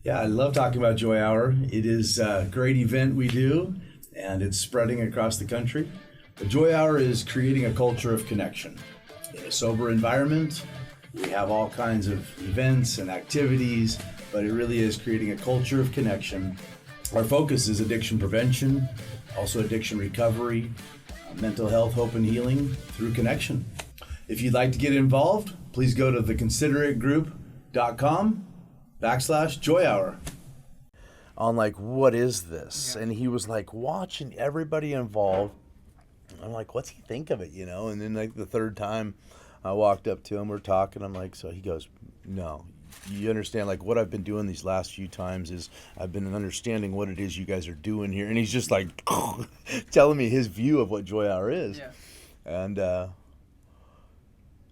Yeah, I love talking about Joy Hour. It is a great event we do, and it's spreading across the country. The Joy Hour is creating a culture of connection. In a sober environment, we have all kinds of events and activities, but it really is creating a culture of connection. Our focus is addiction prevention, also addiction recovery, mental health, hope, and healing through connection. If you'd like to get involved, please go to theconsiderategroup.com/Joy Hour. On like, what is this? And he was like watching everybody involved. I'm like, what's he think of it, you know? And then like the third time I walked up to him, we're talking, I'm like, so he goes, no, you understand, like what I've been doing these last few times is I've been understanding what it is you guys are doing here. And he's just like telling me his view of what Joy Hour is. Yeah. And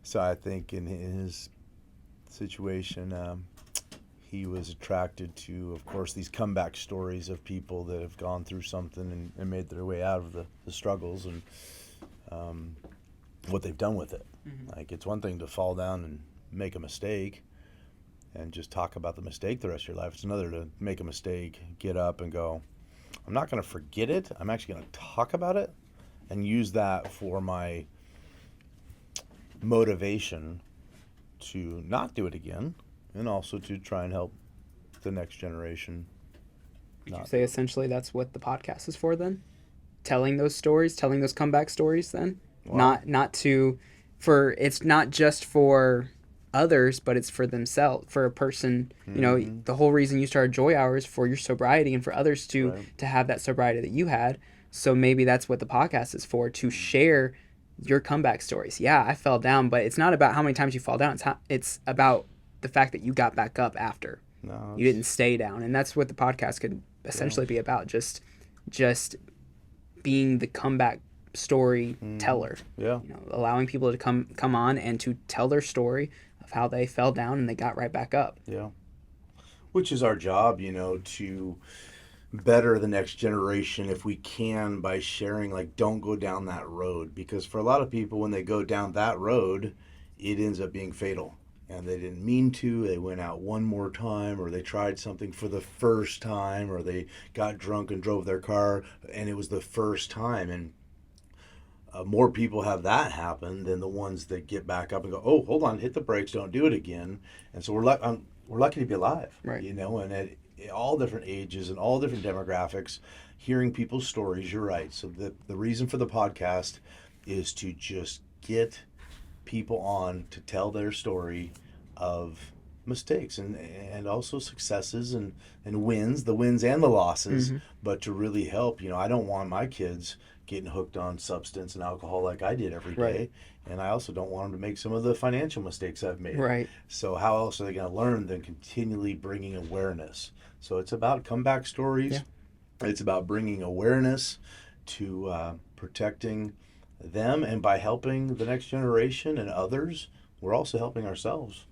so I think in his situation, he was attracted to, of course, these comeback stories of people that have gone through something and made their way out of the struggles and what they've done with it. Mm-hmm. Like, it's one thing to fall down and make a mistake and just talk about the mistake the rest of your life. It's another to make a mistake, get up and go, I'm not going to forget it. I'm actually going to talk about it and use that for my motivation to not do it again. And also to try and help the next generation. Would you say essentially that's what the podcast is for then? Telling those stories, telling those comeback stories then? Wow. It's not just for others, but it's for themselves, for a person. Mm-hmm. You know, the whole reason you started Joy Hour is for your sobriety and for others to have that sobriety that you had. So maybe that's what the podcast is for, to share your comeback stories. Yeah, I fell down, but it's not about how many times you fall down. It's about the fact that you got back up after. No, you didn't stay down. And that's what the podcast could essentially be about. Just being the comeback story teller. Yeah. You know, allowing people to come on and to tell their story of how they fell down and they got right back up. Yeah. Which is our job, you know, to better the next generation if we can by sharing, like, don't go down that road. Because for a lot of people, when they go down that road, it ends up being fatal. And they didn't mean to, they went out one more time, or they tried something for the first time, or they got drunk and drove their car, and it was the first time. And more people have that happen than the ones that get back up and go, oh, hold on, hit the brakes, don't do it again. And so we're lucky to be alive, right? You know, and at all different ages and all different demographics, hearing people's stories, you're right. So the reason for the podcast is to just get people on to tell their story of mistakes and also successes and wins, the wins and the losses, but to really help. You know, I don't want my kids getting hooked on substance and alcohol like I did every day. Right. And I also don't want them to make some of the financial mistakes I've made. Right. So how else are they going to learn than continually bringing awareness? So it's about comeback stories. Yeah. It's about bringing awareness to protecting them, and by helping the next generation and others, we're also helping ourselves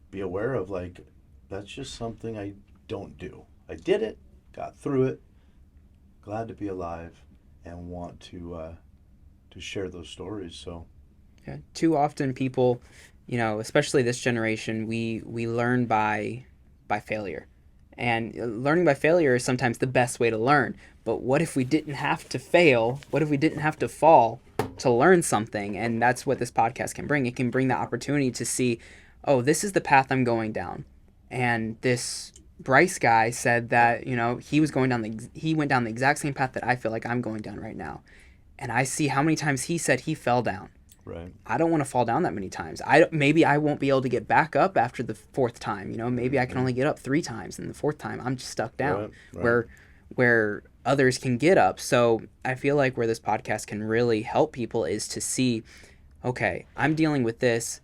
be aware of, like, that's just something I don't do. I did it, got through it, glad to be alive, and want to share those stories. So yeah, too often people, you know, especially this generation, we learn by failure. And learning by failure is sometimes the best way to learn. But what if we didn't have to fail? What if we didn't have to fall to learn something? And that's what this podcast can bring. It can bring the opportunity to see, oh, this is the path I'm going down. And this Bryce guy said that, you know, he went down the exact same path that I feel like I'm going down right now. And I see how many times he said he fell down. Right. I don't want to fall down that many times. Maybe I won't be able to get back up after the fourth time. You know, maybe I can only get up 3 times, and the fourth time I'm just stuck down. Right. Where others can get up. So I feel like where this podcast can really help people is to see, okay, I'm dealing with this.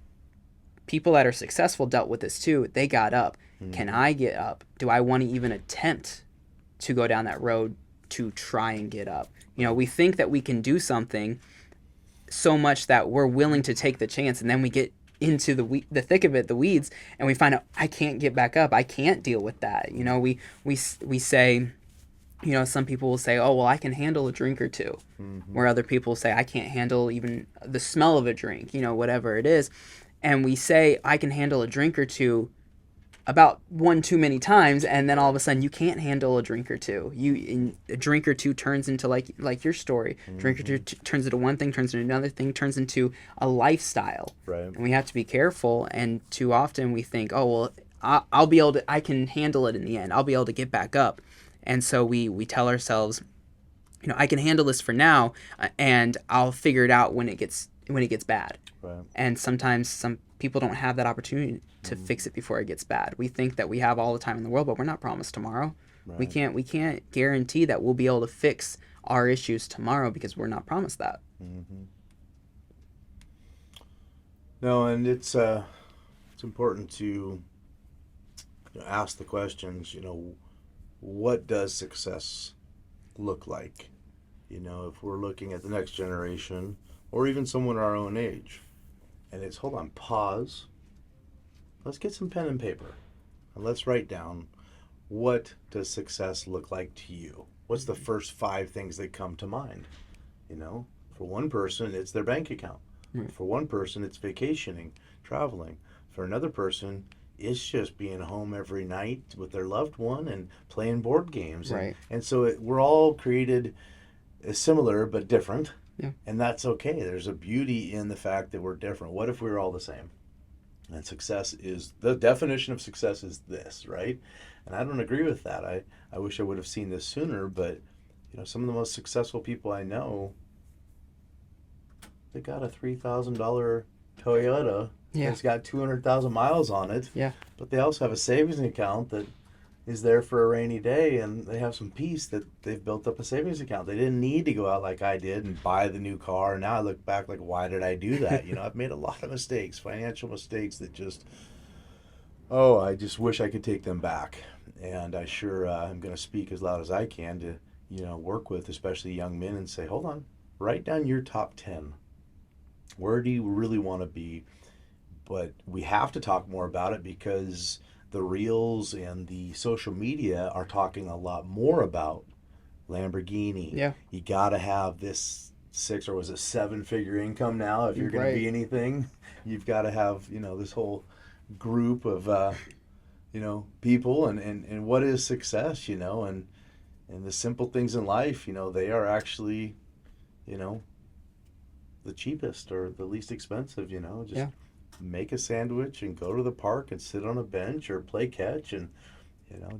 People that are successful dealt with this too. They got up. Can I get up? Do I want to even attempt to go down that road to try and get up? You know, we think that we can do something so much that we're willing to take the chance, and then we get into the thick of it, the weeds, and we find out I can't get back up. I can't deal with that. You know, we say, you know, some people will say, oh, well, I can handle a drink or two, where other people say I can't handle even the smell of a drink, you know, whatever it is. And we say I can handle a drink or two about one too many times, and then all of a sudden you can't handle a drink or two. A drink or two turns into like your story. Drink or two turns into one thing, turns into another thing, turns into a lifestyle. Right. And we have to be careful. And too often we think, oh well, I'll be able to. I can handle it in the end. I'll be able to get back up. And so we tell ourselves, I can handle this for now, and I'll figure it out when it gets bad. Right. And sometimes some people don't have that opportunity to fix it before it gets bad. We think that we have all the time in the world, but we're not promised tomorrow. Right. We can't guarantee that we'll be able to fix our issues tomorrow because we're not promised that. Mm-hmm. No, and it's important to ask the questions. What does success look like? If we're looking at the next generation or even someone our own age, and it's hold on, pause. Let's get some pen and paper, and let's write down, what does success look like to you? What's the first 5 things that come to mind? For one person, it's their bank account. For one person, it's vacationing, traveling. For another person, it's just being home every night with their loved one and playing board games. Right. And so we're all created similar but different. Yeah. And that's okay. There's a beauty in the fact that we're different. What if we were all the same? And the definition of success is this, right? And I don't agree with that. I wish I would have seen this sooner, but some of the most successful people I know, they got a $3,000 Toyota. Yeah. It's got 200,000 miles on it. Yeah. But they also have a savings account that is there for a rainy day, and they have some peace that they've built up a savings account. They didn't need to go out like I did and buy the new car. Now I look back like, why did I do that? I've made a lot of mistakes, financial mistakes that I just wish I could take them back. And I sure am going to speak as loud as I can to, work with especially young men and say, hold on, write down your top 10. Where do you really want to be? But we have to talk more about it because the reels and the social media are talking a lot more about Lamborghini. Yeah. You got to have this 6 or was it 7-figure income now if you're going to be anything. You've got to have, this whole group of, people and what is success, and the simple things in life, they are actually, the cheapest or the least expensive, make a sandwich and go to the park and sit on a bench or play catch. And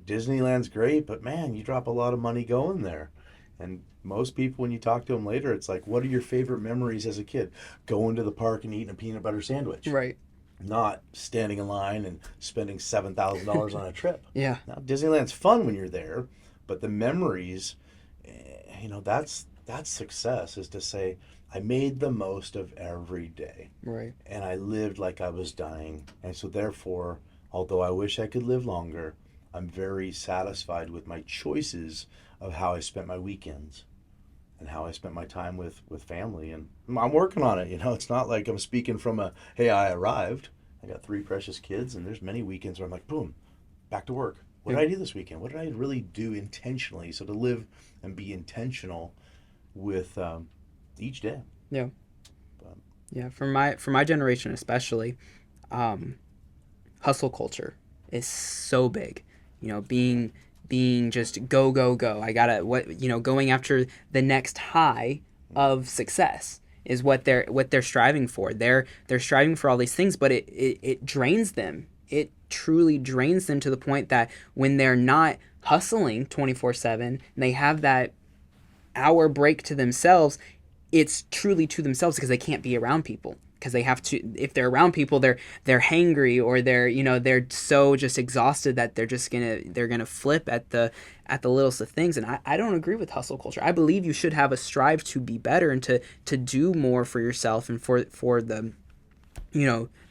Disneyland's great, but man, you drop a lot of money going there. And most people, when you talk to them later, it's like, what are your favorite memories as a kid? Going to the park and eating a peanut butter sandwich. Right. Not standing in line and spending $7,000 on a trip. Yeah. Now, Disneyland's fun when you're there, but the memories, that's success, is to say, I made the most of every day. Right. And I lived like I was dying. And so therefore, although I wish I could live longer, I'm very satisfied with my choices of how I spent my weekends and how I spent my time with family. And I'm working on it. It's not like I'm speaking from hey, I arrived. I got 3 precious kids, and there's many weekends where I'm like, boom, back to work. What did I do this weekend? What did I really do intentionally? So to live and be intentional with each day. Yeah. Yeah. For my generation especially, hustle culture is so big. Being just go go go. I gotta going after the next high of success is what they're striving for. They're striving for all these things, but it drains them. It truly drains them to the point that when they're not hustling 24/7 and they have that hour break to themselves, it's truly to themselves because they can't be around people. Because they have to, if they're around people, they're hangry or they're so just exhausted that they're gonna flip at the littlest of things. And I don't agree with hustle culture. I believe you should have a strive to be better and to do more for yourself and for the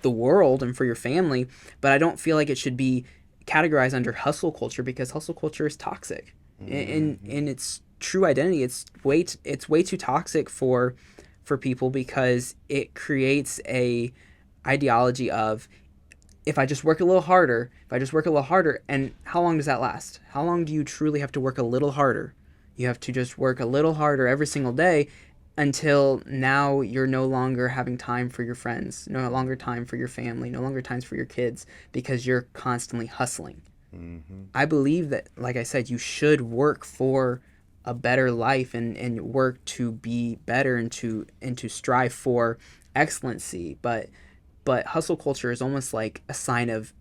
the world and for your family. But I don't feel like it should be categorized under hustle culture because hustle culture is toxic. Mm-hmm. And its true identity, it's way too toxic for people because it creates a ideology of if I just work a little harder, and how long does that last? How long do you truly have to work a little harder? You have to just work a little harder every single day until now you're no longer having time for your friends, no longer time for your family, no longer times for your kids because you're constantly hustling. Mm-hmm. I believe that, like I said, you should work for a better life and work to be better and to strive for excellency. But hustle culture is almost like a sign of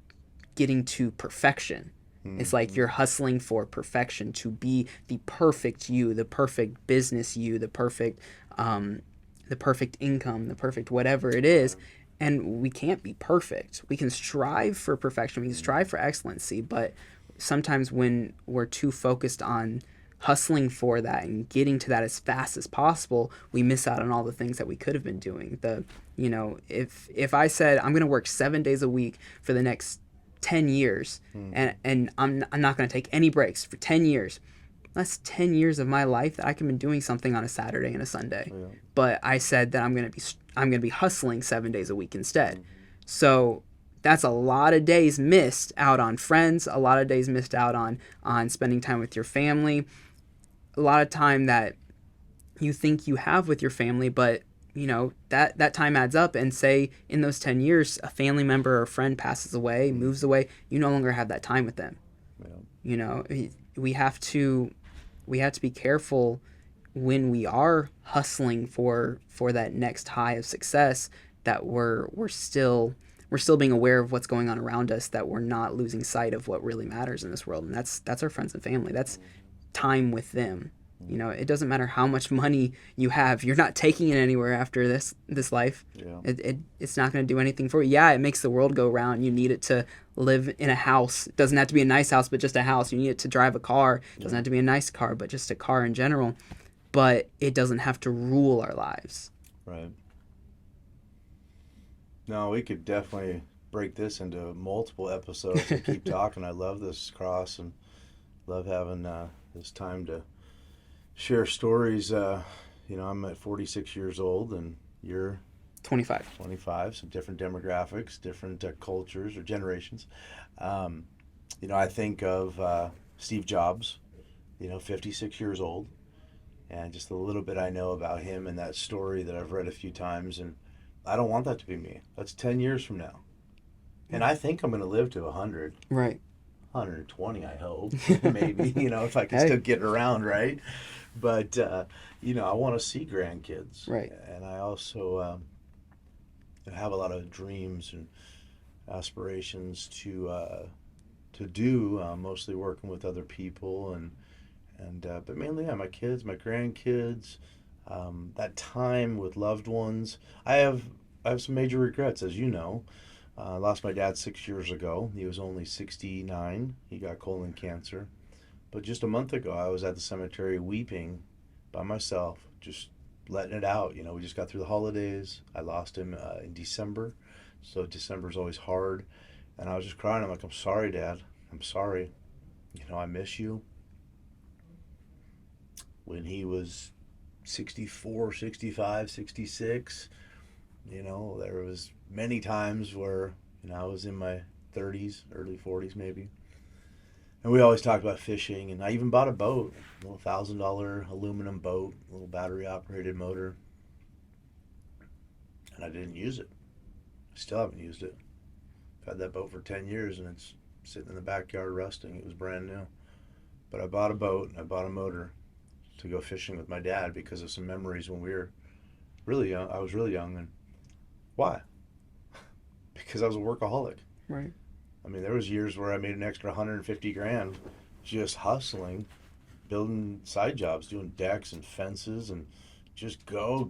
getting to perfection. It's like you're hustling for perfection to be the perfect you, the perfect business you, the perfect income, the perfect whatever it is. And we can't be perfect. We can strive for perfection. We can strive for excellency, but sometimes when we're too focused on hustling for that and getting to that as fast as possible, we miss out on all the things that we could have been doing. If I said I'm going to work 7 days a week for the next 10 years and I'm not going to take any breaks for 10 years, that's 10 years of my life that I could have been doing something on a Saturday and a Sunday. Yeah. But I said that I'm going to be hustling 7 days a week instead. So that's a lot of days missed out on friends, a lot of days missed out on spending time with your family, a lot of time that you think you have with your family, but that time adds up. And say in those 10 years a family member or a friend passes away, moves away, you no longer have that time with them. Yeah. We have to be careful when we are hustling for that next high of success, that we're still being aware of what's going on around us, that we're not losing sight of what really matters in this world, and that's our friends and family. That's time with them. It doesn't matter how much money you have, you're not taking it anywhere after this life. Yeah. It's not going to do anything for you. Yeah, it makes the world go round. You need it to live in a house. It doesn't have to be a nice house, but just a house. You need it to drive a car. It doesn't have to be a nice car, but just a car in general. But it doesn't have to rule our lives. Right. No, we could definitely break this into multiple episodes and keep talking. I love this, Cross, and love having this time to share stories. I'm at 46 years old, and you're 25. 25, some different demographics, different cultures or generations. I think of Steve Jobs, 56 years old, and just a little bit I know about him and that story that I've read a few times, and I don't want that to be me. That's 10 years from now. And I think I'm going to live to 100. Right. 120, I hope. Maybe, if I can still get around, right? But, I want to see grandkids. Right. And I also have a lot of dreams and aspirations to do, mostly working with other people but mainly, my kids, my grandkids, that time with loved ones. I have some major regrets, as you know. I lost my dad 6 years ago. He was only 69. He got colon cancer. But just a month ago, I was at the cemetery weeping by myself, just letting it out. We just got through the holidays. I lost him in December. So December's always hard. And I was just crying. I'm like, I'm sorry, Dad. I'm sorry. I miss you. When he was 64, 65, 66, there was many times where, I was in my 30s, early 40s maybe. And we always talked about fishing, and I even bought a boat, a little $1,000 aluminum boat, a little battery-operated motor. And I didn't use it. I still haven't used it. I've had that boat for 10 years, and it's sitting in the backyard rusting. It was brand new. But I bought a boat, and I bought a motor to go fishing with my dad because of some memories when we were really young. I was really young. And why? Because I was a workaholic. Right. I mean, there was years where I made an extra 150 grand just hustling, building side jobs, doing decks and fences, and just go.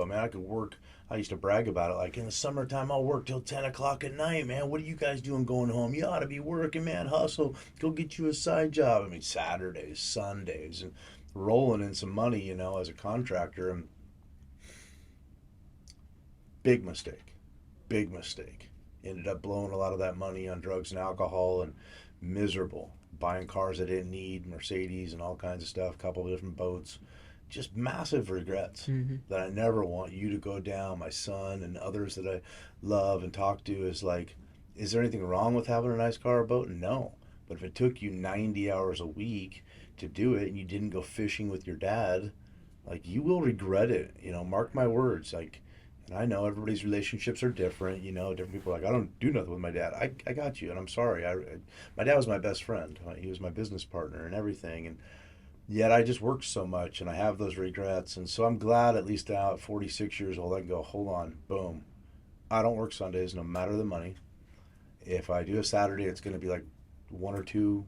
Man, I could work. I used to brag about it. Like, in the summertime, I'll work till 10 o'clock at night, man. What are you guys doing going home? You ought to be working, man. Hustle. Go get you a side job. I mean, Saturdays, Sundays, and rolling in some money, as a contractor. And big mistake. Ended up blowing a lot of that money on drugs and alcohol, and miserable. Buying cars I didn't need, Mercedes and all kinds of stuff, a couple of different boats. Just massive regrets that I never want you to go down. My son and others that I love and talk to is like, is there anything wrong with having a nice car or boat? No. But if it took you 90 hours a week to do it and you didn't go fishing with your dad, like, you will regret it. Mark my words. Like, and I know everybody's relationships are different. Different people are like, I don't do nothing with my dad. I got you, and I'm sorry. My dad was my best friend. He was my business partner and everything, and yet I just worked so much, and I have those regrets. And so I'm glad, at least now at 46 years old, I can go, hold on, boom. I don't work Sundays, no matter the money. If I do a Saturday, it's going to be like one or two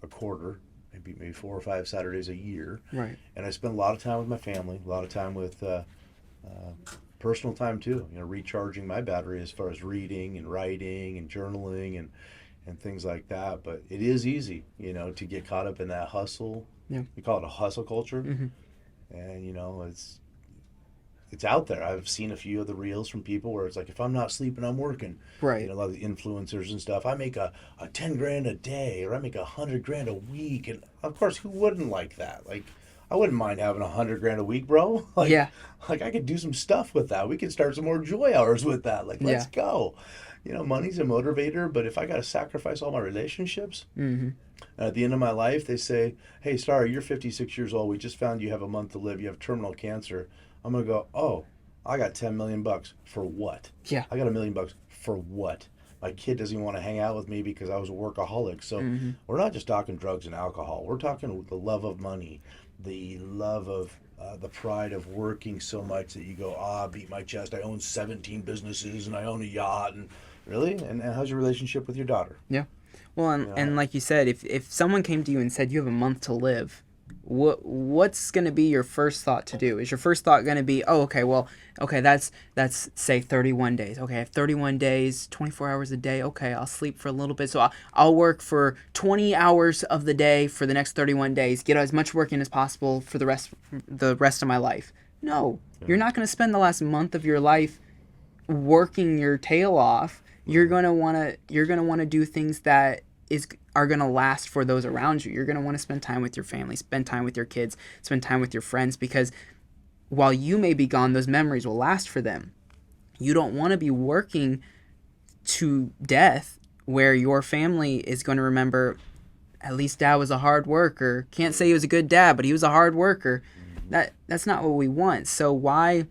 a quarter, maybe 4 or 5 Saturdays a year. Right. And I spend a lot of time with my family, a lot of time with personal time too. Recharging my battery as far as reading and writing and journaling and things like that. But it is easy, to get caught up in that hustle. Yeah. We call it a hustle culture. Mm-hmm. And it's out there. I've seen a few of the reels from people where it's like, if I'm not sleeping, I'm working. Right. A lot of the influencers and stuff. I make a 10 grand a day, or I make 100 grand a week. And of course, who wouldn't like that? Like, I wouldn't mind having 100 grand a week, bro. Like, yeah. Like, I could do some stuff with that. We could start some more joy hours with that. Like, let's go. Money's a motivator, but if I got to sacrifice all my relationships, mm-hmm. At the end of my life, they say, hey, sorry, you're 56 years old. We just found you have a month to live. You have terminal cancer. I'm going to go, oh, I got 10 million bucks for what? Yeah. I got $1 million for what? My kid doesn't even want to hang out with me because I was a workaholic. So mm-hmm. we're not just talking drugs and alcohol. We're talking the love of money, the love of the pride of working so much that you go, beat my chest. I own 17 businesses and I own a yacht. And really? And how's your relationship with your daughter? Yeah. Well, and like you said, if someone came to you and said you have a month to live, what's going to be your first thought to do? Is your first thought going to be, that's say 31 days. Okay, I have 31 days, 24 hours a day. Okay, I'll sleep for a little bit. So I'll work for 20 hours of the day for the next 31 days, get as much work in as possible for the rest of my life. No, you're not going to spend the last month of your life working your tail off. You're gonna wanna do things that are gonna last for those around you. You're gonna want to spend time with your family, spend time with your kids, spend time with your friends, because while you may be gone, those memories will last for them. You don't want to be working to death where your family is going to remember, at least dad was a hard worker. Can't say he was a good dad, but he was a hard worker. That's not what we want. So why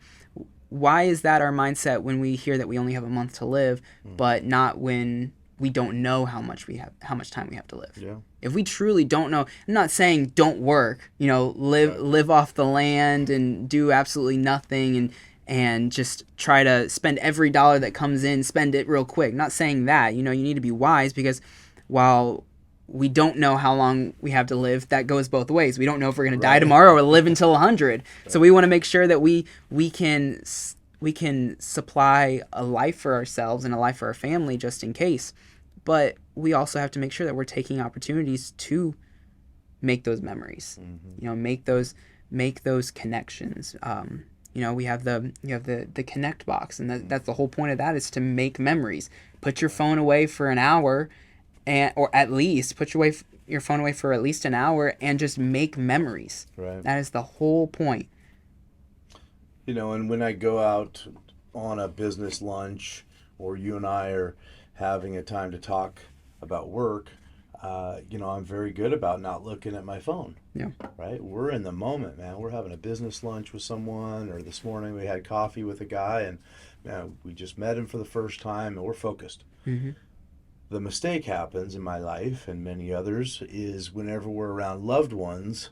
is that our mindset when we hear that we only have a month to live, but not when we don't know how much time we have to live? Yeah. If we truly don't know, I'm not saying don't work, live off the land and do absolutely nothing and just try to spend every dollar that comes in, spend it real quick. Not saying that, you need to be wise, because while we don't know how long we have to live, that goes both ways. We don't know if we're going to die tomorrow or live until 100. So we want to make sure that we can supply a life for ourselves and a life for our family just in case. But we also have to make sure that we're taking opportunities to make those memories. Mm-hmm. Make those connections. We have the Connect box, and that's the whole point of that, is to make memories. Put your phone away for an hour. Or at least put your phone away for at least an hour and just make memories. Right. That is the whole point. And when I go out on a business lunch, or you and I are having a time to talk about work, I'm very good about not looking at my phone. Yeah. Right? We're in the moment, man. We're having a business lunch with someone, or this morning we had coffee with a guy, and we just met him for the first time, and we're focused. Mm-hmm. The mistake happens in my life and many others is whenever we're around loved ones,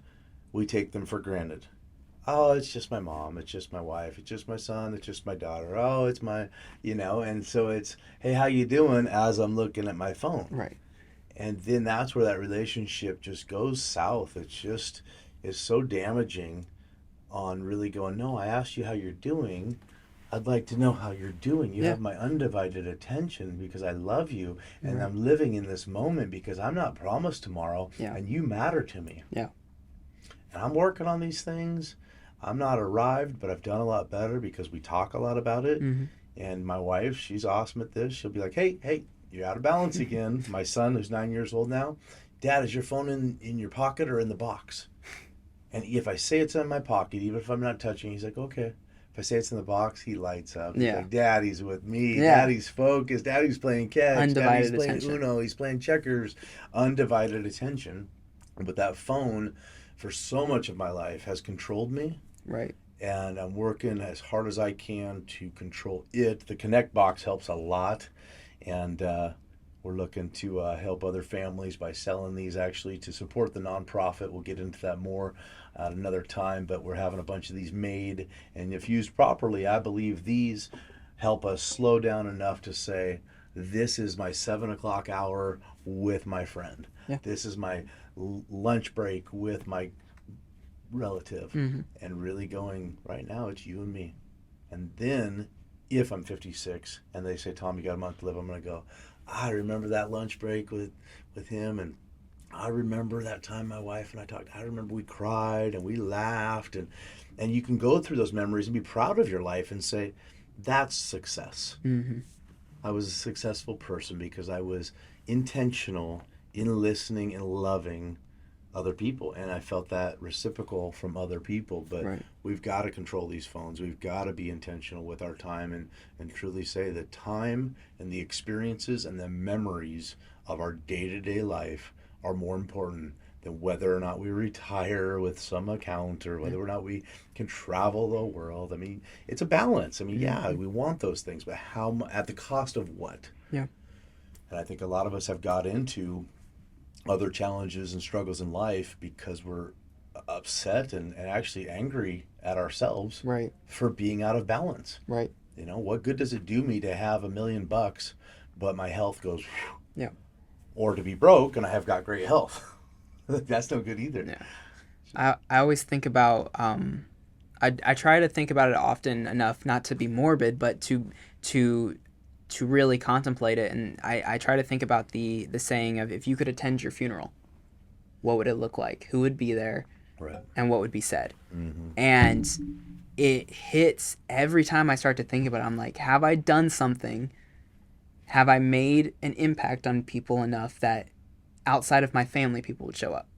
we take them for granted. Oh, it's just my mom. It's just my wife. It's just my son. It's just my daughter. Oh, it's my, and so it's, hey, how you doing, as I'm looking at my phone. Right. And then that's where that relationship just goes south. It's so damaging on really going, no, I asked you how you're doing. I'd like to know how you're doing. You have my undivided attention because I love you, and I'm living in this moment because I'm not promised tomorrow, and you matter to me. Yeah. And I'm working on these things. I'm not arrived, but I've done a lot better because we talk a lot about it. Mm-hmm. And my wife, she's awesome at this. She'll be like, hey, you're out of balance again. My son, who's 9 years old now, Dad, is your phone in your pocket or in the box? And if I say it's in my pocket, even if I'm not touching, he's like, okay. If I say it's in the box, he lights up. He's like, Daddy's with me. Yeah. Daddy's focused. Daddy's playing catch. Undivided Daddy's playing attention. Uno. He's playing checkers. Undivided attention. But that phone, for so much of my life, has controlled me. Right. And I'm working as hard as I can to control it. The Connect box helps a lot, and we're looking to help other families by selling these actually to support the nonprofit. We'll get into that more at another time, but we're having a bunch of these made, and if used properly, I believe these help us slow down enough to say, this is my 7 o'clock hour with my friend. Yeah. This is my lunch break with my relative. Mm-hmm. And really going, right now it's you and me. And then if I'm 56 and they say, Tom, you got a month to live, I'm going to go, I remember that lunch break with him, and I remember that time my wife and I talked. I remember we cried and we laughed, and you can go through those memories and be proud of your life and say, that's success. Mm-hmm. I was a successful person because I was intentional in listening and loving other people, and I felt that reciprocal from other people. But Right. we've got to control these phones. We've got to be intentional with our time, and truly say that time and the experiences and the memories of our day-to-day life are more important than whether or not we retire with some account or whether or not we can travel the world. I mean, it's a balance. I mean, yeah, we want those things, but how at the cost of what? Yeah. And I think a lot of us have got into other challenges and struggles in life because we're upset and actually angry at ourselves Right. for being out of balance. Right. You know, what good does it do me to have $1 million, but my health goes, whew, Yeah. or to be broke and I have got great health? That's no good either. Yeah. I always think about I try to think about it often enough not to be morbid, but to really contemplate it. And I try to think about the saying of, if you could attend your funeral, what would it look like? Who would be there? Right. And what would be said? Mm-hmm. And it hits every time I start to think about it. I'm like, have I done something? Have I made an impact on people enough that outside of my family, people would show up?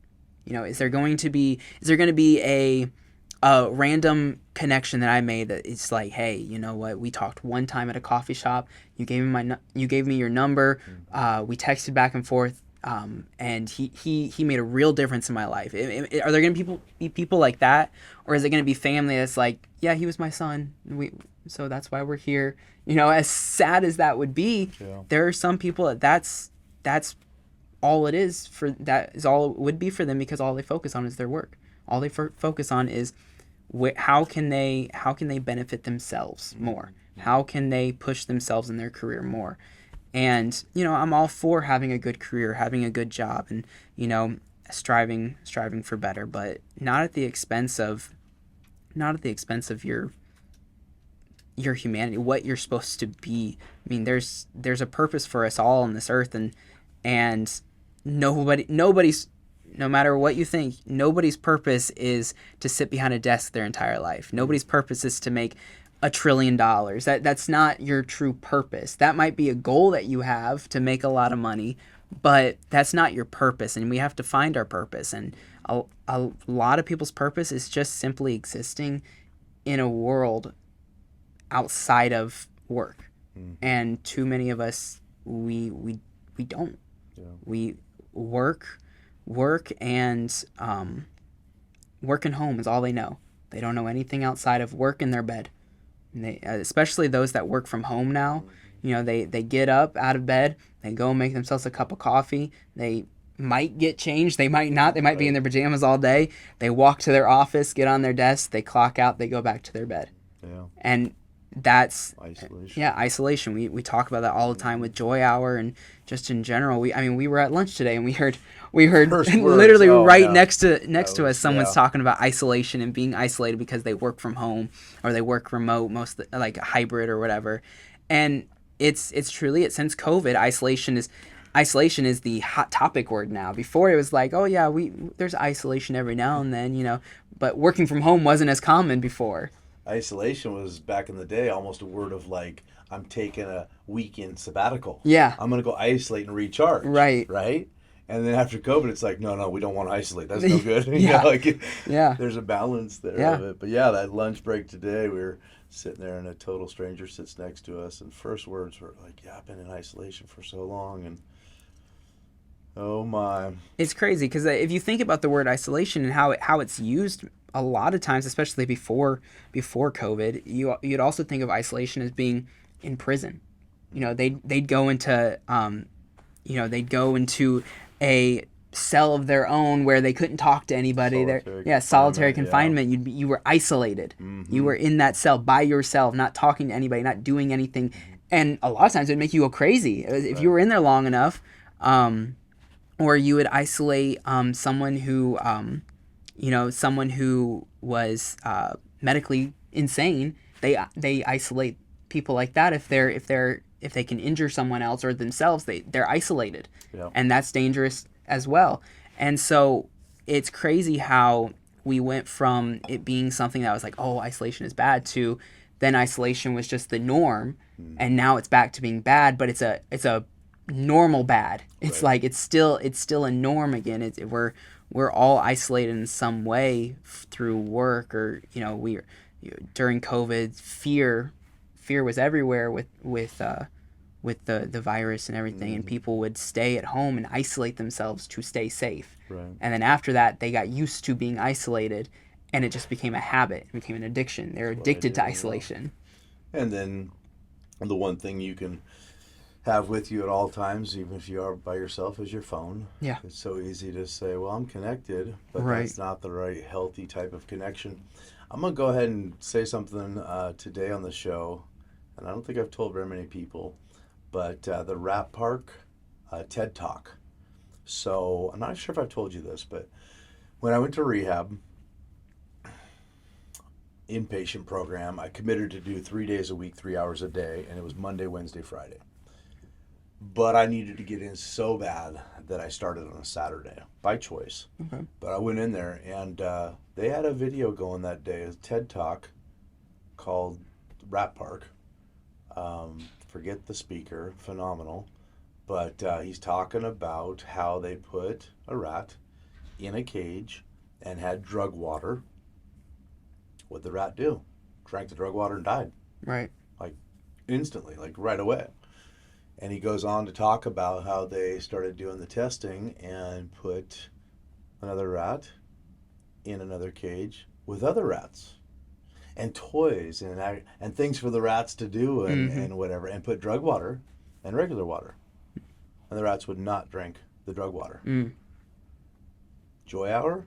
You know, is there going to be a random connection that I made that it's like, hey, you know what? We talked one time at a coffee shop. You gave me your number. We texted back and forth, and he made a real difference in my life. Are there going to be people like that, or is it going to be family that's like, yeah, he was my son, so that's why we're here? You know, as sad as that would be, there are some people that's all it is for, that is all it would be for them, because all they focus on is their work. All they focus on is how can they benefit themselves more? How can they push themselves in their career more? And, you know, I'm all for having a good career, having a good job, and, you know, striving for better, but not at the expense of your humanity, what you're supposed to be. I mean, there's a purpose for us all on this earth, and nobody's, no matter what you think, nobody's purpose is to sit behind a desk their entire life. Nobody's purpose is to make $1 trillion. That's not your true purpose. That might be a goal that you have, to make a lot of money, but that's not your purpose, and we have to find our purpose. And a lot of people's purpose is just simply existing in a world outside of work. And too many of us, we don't. We work and work and home is all they know. They don't know anything outside of work in their bed. And they, especially those that work from home now, you know, they get up out of bed, they go and make themselves a cup of coffee, they might get changed, they might not, they might be in their pajamas all day, they walk to their office, get on their desk, they clock out, they go back to their bed. And that's isolation. Isolation. We talk about that all the time with Joy Hour, and just in general. We were at lunch today, and we heard literally next to us, someone's talking about isolation and being isolated because they work from home or they work remote, like hybrid or whatever. And it's truly, since COVID, isolation is the hot topic word now. Before it was like, oh yeah, there's isolation every now and then, you know, but working from home wasn't as common before. Isolation was, back in the day, almost a word of like, I'm taking a weekend sabbatical. Yeah. I'm going to go isolate and recharge. Right. And then after COVID, it's like, no, we don't want to isolate. That's no good. There's a balance there of it. But yeah, that lunch break today, we were sitting there and a total stranger sits next to us. And first words were like, yeah, I've been in isolation for so long. And oh my. It's crazy because if you think about the word isolation and how it's used a lot of times, especially before COVID, you'd also think of isolation as being in prison. They'd go into they'd go into a cell of their own where they couldn't talk to anybody. Solitary confinement. You were isolated. Mm-hmm. You were in that cell by yourself, not talking to anybody, not doing anything. And a lot of times it'd make you go crazy if you were in there long enough. Or you would isolate someone who was medically insane. They isolate people like that if they can injure someone else or themselves. They're isolated, and that's dangerous as well. And so it's crazy how we went from it being something that was like, oh, isolation is bad, to then isolation was just the norm, and now it's back to being bad, but it's a normal bad. It's like it's still a norm again. We're all isolated in some way through work, or during COVID, fear was everywhere with the virus and everything, and people would stay at home and isolate themselves to stay safe. And then after that, they got used to being isolated, and it just became a habit. It became an addiction. They're addicted to isolation. And then the one thing you can have with you at all times, even if you are by yourself, is your phone. Yeah. It's so easy to say, well, I'm connected, but that's not the right healthy type of connection. I'm going to go ahead and say something today on the show, and I don't think I've told very many people, but the Rat Park TED Talk. So I'm not sure if I've told you this, but when I went to rehab, inpatient program, I committed to do 3 days a week, 3 hours a day, and it was Monday, Wednesday, Friday. But I needed to get in so bad that I started on a Saturday by choice. Okay. But I went in there, and they had a video going that day, a TED Talk called Rat Park. Forget the speaker, phenomenal. But he's talking about how they put a rat in a cage and had drug water. What'd the rat do? Drank the drug water and died. Right. Like instantly, like right away. And he goes on to talk about how they started doing the testing and put another rat in another cage with other rats and toys and things for the rats to do and whatever, and put drug water and regular water. And the rats would not drink the drug water. Joy hour,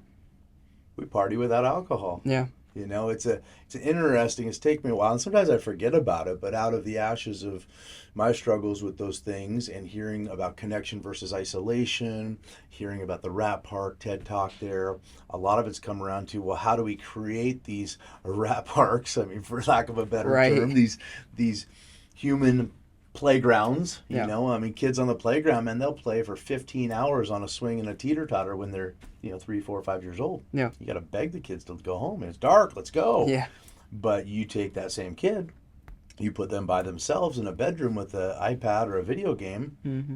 we party without alcohol. Yeah. It's interesting. It's taken me a while, and sometimes I forget about it, but out of the ashes of my struggles with those things and hearing about connection versus isolation, hearing about the Rat Park TED Talk there, a lot of it's come around to, well, how do we create these rat parks? I mean, for lack of a better term, these human playgrounds, you know, I mean, kids on the playground, man, they'll play for 15 hours on a swing and a teeter-totter when they're, 3, 4, 5 years old. Yeah. You got to beg the kids to go home. It's dark. Let's go. Yeah. But you take that same kid, you put them by themselves in a bedroom with an iPad or a video game. Mm-hmm.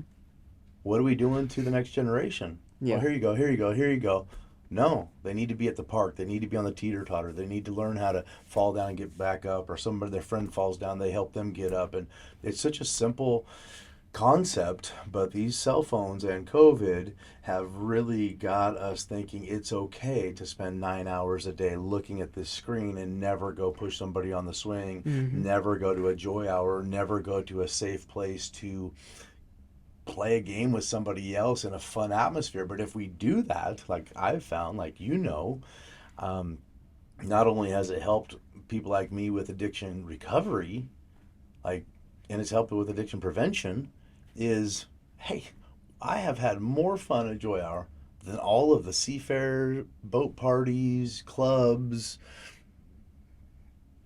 What are we doing to the next generation? Yeah. Well, here you go, here you go, here you go. No, they need to be at the park. They need to be on the teeter-totter. They need to learn how to fall down and get back up, or somebody, their friend falls down, they help them get up. And it's such a simple concept, but these cell phones and COVID have really got us thinking it's okay to spend 9 hours a day looking at this screen and never go push somebody on the swing, never go to a joy hour, never go to a safe place to play a game with somebody else in a fun atmosphere. But if we do that, like I've found, like not only has it helped people like me with addiction recovery, and it's helped with addiction prevention, is, hey, I have had more fun at Joy Hour than all of the seafair, boat parties, clubs,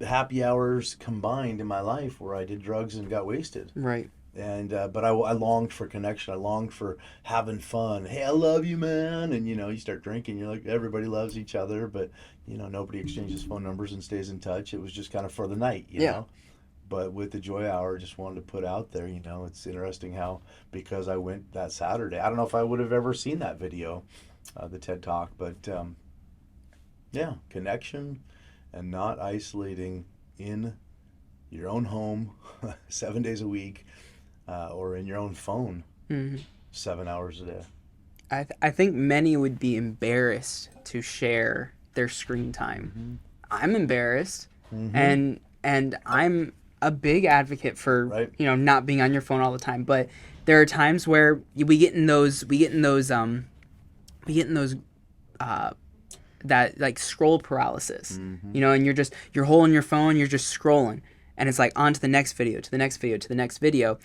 happy hours combined in my life where I did drugs and got wasted. Right. And but I longed for connection. I longed for having fun. Hey, I love you, man. And you start drinking. You're like, everybody loves each other, but nobody exchanges phone numbers and stays in touch. It was just kind of for the night, you know. But with the Joy Hour, just wanted to put out there, it's interesting how, because I went that Saturday, I don't know if I would have ever seen that video, the TED Talk, but connection and not isolating in your own home 7 days a week. Or in your own phone, 7 hours a day. I think many would be embarrassed to share their screen time. I'm embarrassed, and I'm a big advocate for not being on your phone all the time. But there are times where we get in those that like scroll paralysis, and you're holding your phone, you're just scrolling, and it's like on to the next video, to the next video, to the next video,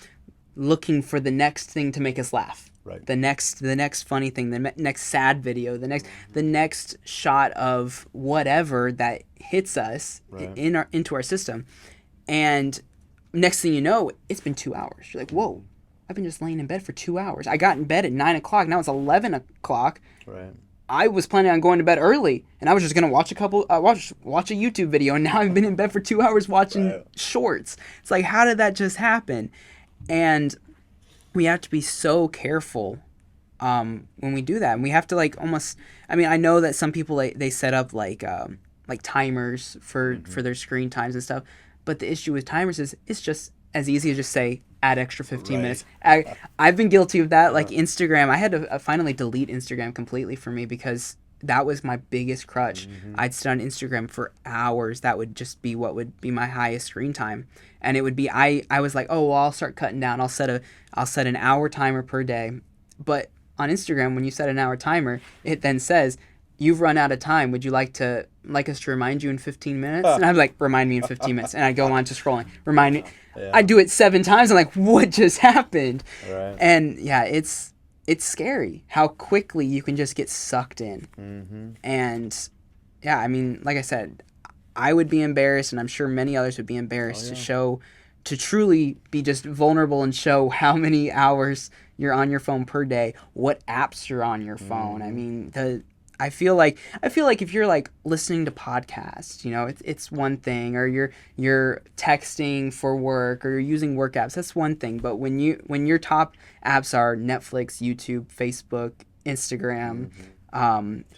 looking for the next thing to make us laugh. Right. The next funny thing, the next sad video, the next shot of whatever that hits us into our system, and next thing you know, it's been 2 hours. You're like, whoa, I've been just laying in bed for 2 hours. I got in bed at 9 o'clock. Now it's 11 o'clock. Right. I was planning on going to bed early, and I was just gonna watch watch a YouTube video, and now I've been in bed for 2 hours watching shorts. It's like, how did that just happen? And we have to be so careful when we do that, and we have to like almost. I mean, I know that some people they set up like timers for their screen times and stuff, but the issue with timers is it's just as easy as just say add extra 15 minutes. I've been guilty of that. Like Instagram, I had to finally delete Instagram completely for me because that was my biggest crutch. I'd sit on Instagram for hours. That would just be what would be my highest screen time. And it would be, I was like, oh, well, I'll start cutting down. I'll set an hour timer per day. But on Instagram, when you set an hour timer, it then says, you've run out of time. Would you like us to remind you in 15 minutes? And I'm like, remind me in 15 minutes. And I go on to scrolling. Remind me. Yeah. I do it 7 times. I'm like, what just happened? Right. And yeah, it's scary how quickly you can just get sucked in. And yeah, I mean, like I said, I would be embarrassed, and I'm sure many others would be embarrassed to truly be just vulnerable and show how many hours you're on your phone per day, what apps you're on your phone. I mean, I feel like if you're like listening to podcasts, it's one thing, or you're texting for work, or you're using work apps, that's one thing. But when your top apps are Netflix, YouTube, Facebook, Instagram,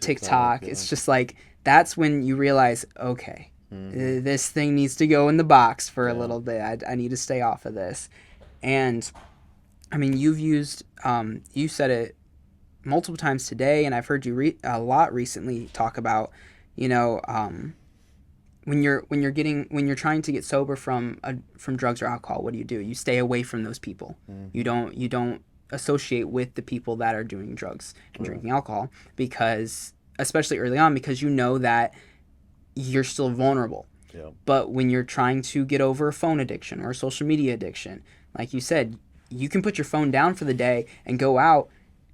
TikTok, it's just like that's when you realize, okay, this thing needs to go in the box for a little bit. I need to stay off of this. And I mean, you said it multiple times today, and I've heard you a lot recently talk about, when you're trying to get sober from drugs or alcohol, what do? You stay away from those people. You don't associate with the people that are doing drugs and drinking alcohol, because especially early on, because you know that you're still vulnerable. Yeah. But when you're trying to get over a phone addiction or a social media addiction, like you said, you can put your phone down for the day and go out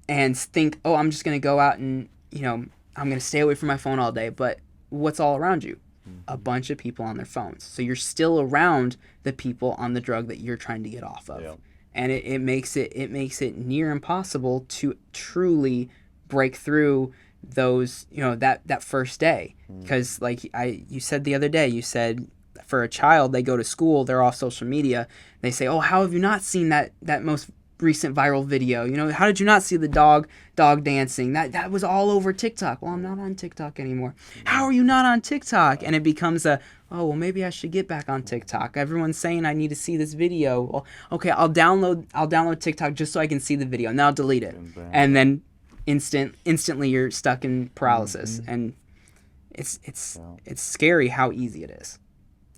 and think, oh, I'm just going to go out and, I'm going to stay away from my phone all day. But what's all around you? A bunch of people on their phones. So you're still around the people on the drug that you're trying to get off of. Yeah. And it makes it near impossible to truly break through those, that first day. Because like you said the other day, you said for a child, they go to school, they're off social media. They say, oh, how have you not seen that most recent viral video? How did you not see the dog dancing? That was all over TikTok. Well, I'm not on TikTok anymore. How are you not on TikTok? And it becomes well, maybe I should get back on TikTok. Everyone's saying I need to see this video. Well, okay, I'll download TikTok just so I can see the video, and then I'll delete it. And then instantly you're stuck in paralysis. And it's scary how easy it is.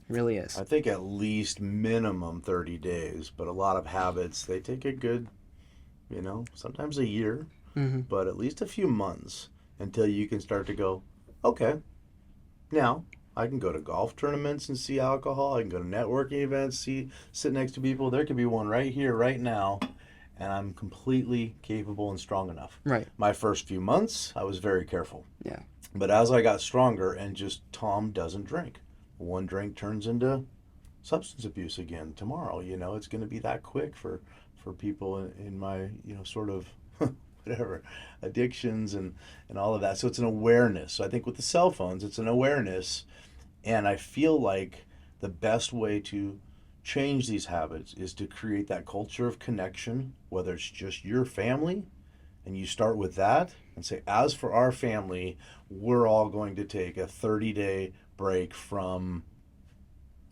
It really is. I think at least minimum 30 days, but a lot of habits, they take a good, sometimes a year, but at least a few months until you can start to go, okay, now I can go to golf tournaments and see alcohol. I can go to networking events, sit next to people. There could be one right here, right now, and I'm completely capable and strong enough. Right. My first few months, I was very careful. Yeah. But as I got stronger, and just Tom doesn't drink. One drink turns into substance abuse again tomorrow. It's going to be that quick for people in my, sort of whatever, addictions and all of that. So it's an awareness. So I think with the cell phones, it's an awareness. And I feel like the best way to change these habits is to create that culture of connection, whether it's just your family, and you start with that and say, as for our family, we're all going to take a 30-day break from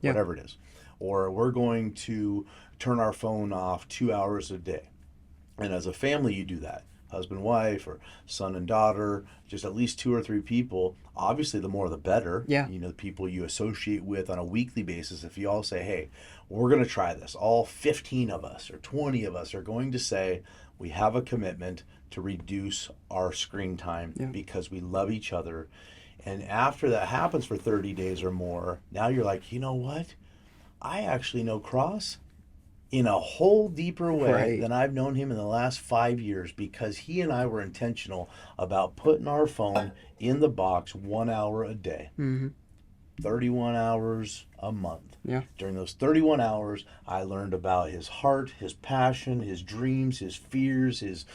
whatever it is, or we're going to turn our phone off 2 hours a day. And as a family, you do that. husband, wife, or son and daughter, just at least 2 or 3 people. Obviously, the more the better. Yeah. You know, the people you associate with on a weekly basis. If you all say, hey, we're going to try this, all 15 of us or 20 of us are going to say we have a commitment to reduce our screen time because we love each other. And after that happens for 30 days or more, now you're like, you know what? I actually know Cross in a whole deeper way than I've known him in the last 5 years, because he and I were intentional about putting our phone in the box 1 hour a day. 31 hours a month. Yeah. During those 31 hours, I learned about his heart, his passion, his dreams, his fears, his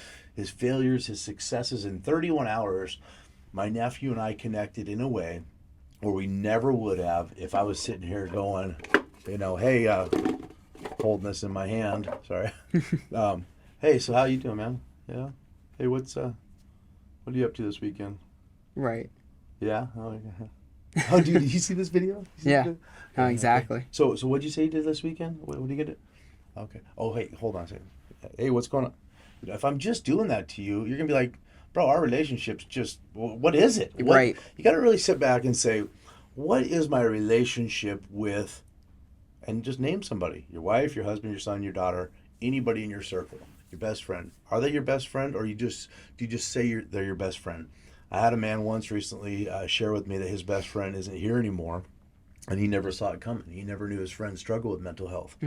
failures, his successes. In 31 hours, my nephew and I connected in a way where we never would have if I was sitting here going, you know, hey, holding this in my hand. Sorry. Hey, so how you doing, man? Yeah. Hey, what are you up to this weekend? Right. Yeah. Oh, dude, did you see this video? Yeah. No, exactly. Okay. So what'd you say you did this weekend? What did you get it? Okay. Oh, hey, hold on a second. Hey, what's going on? If I'm just doing that to you, you're gonna be like, bro, our relationship's just, what is it? Right. You got to really sit back and say, what is my relationship with, and just name somebody, your wife, your husband, your son, your daughter, anybody in your circle, your best friend. Are they your best friend, or do you just say they're your best friend? I had a man once recently share with me that his best friend isn't here anymore, and he never saw it coming. He never knew his friend struggled with mental health.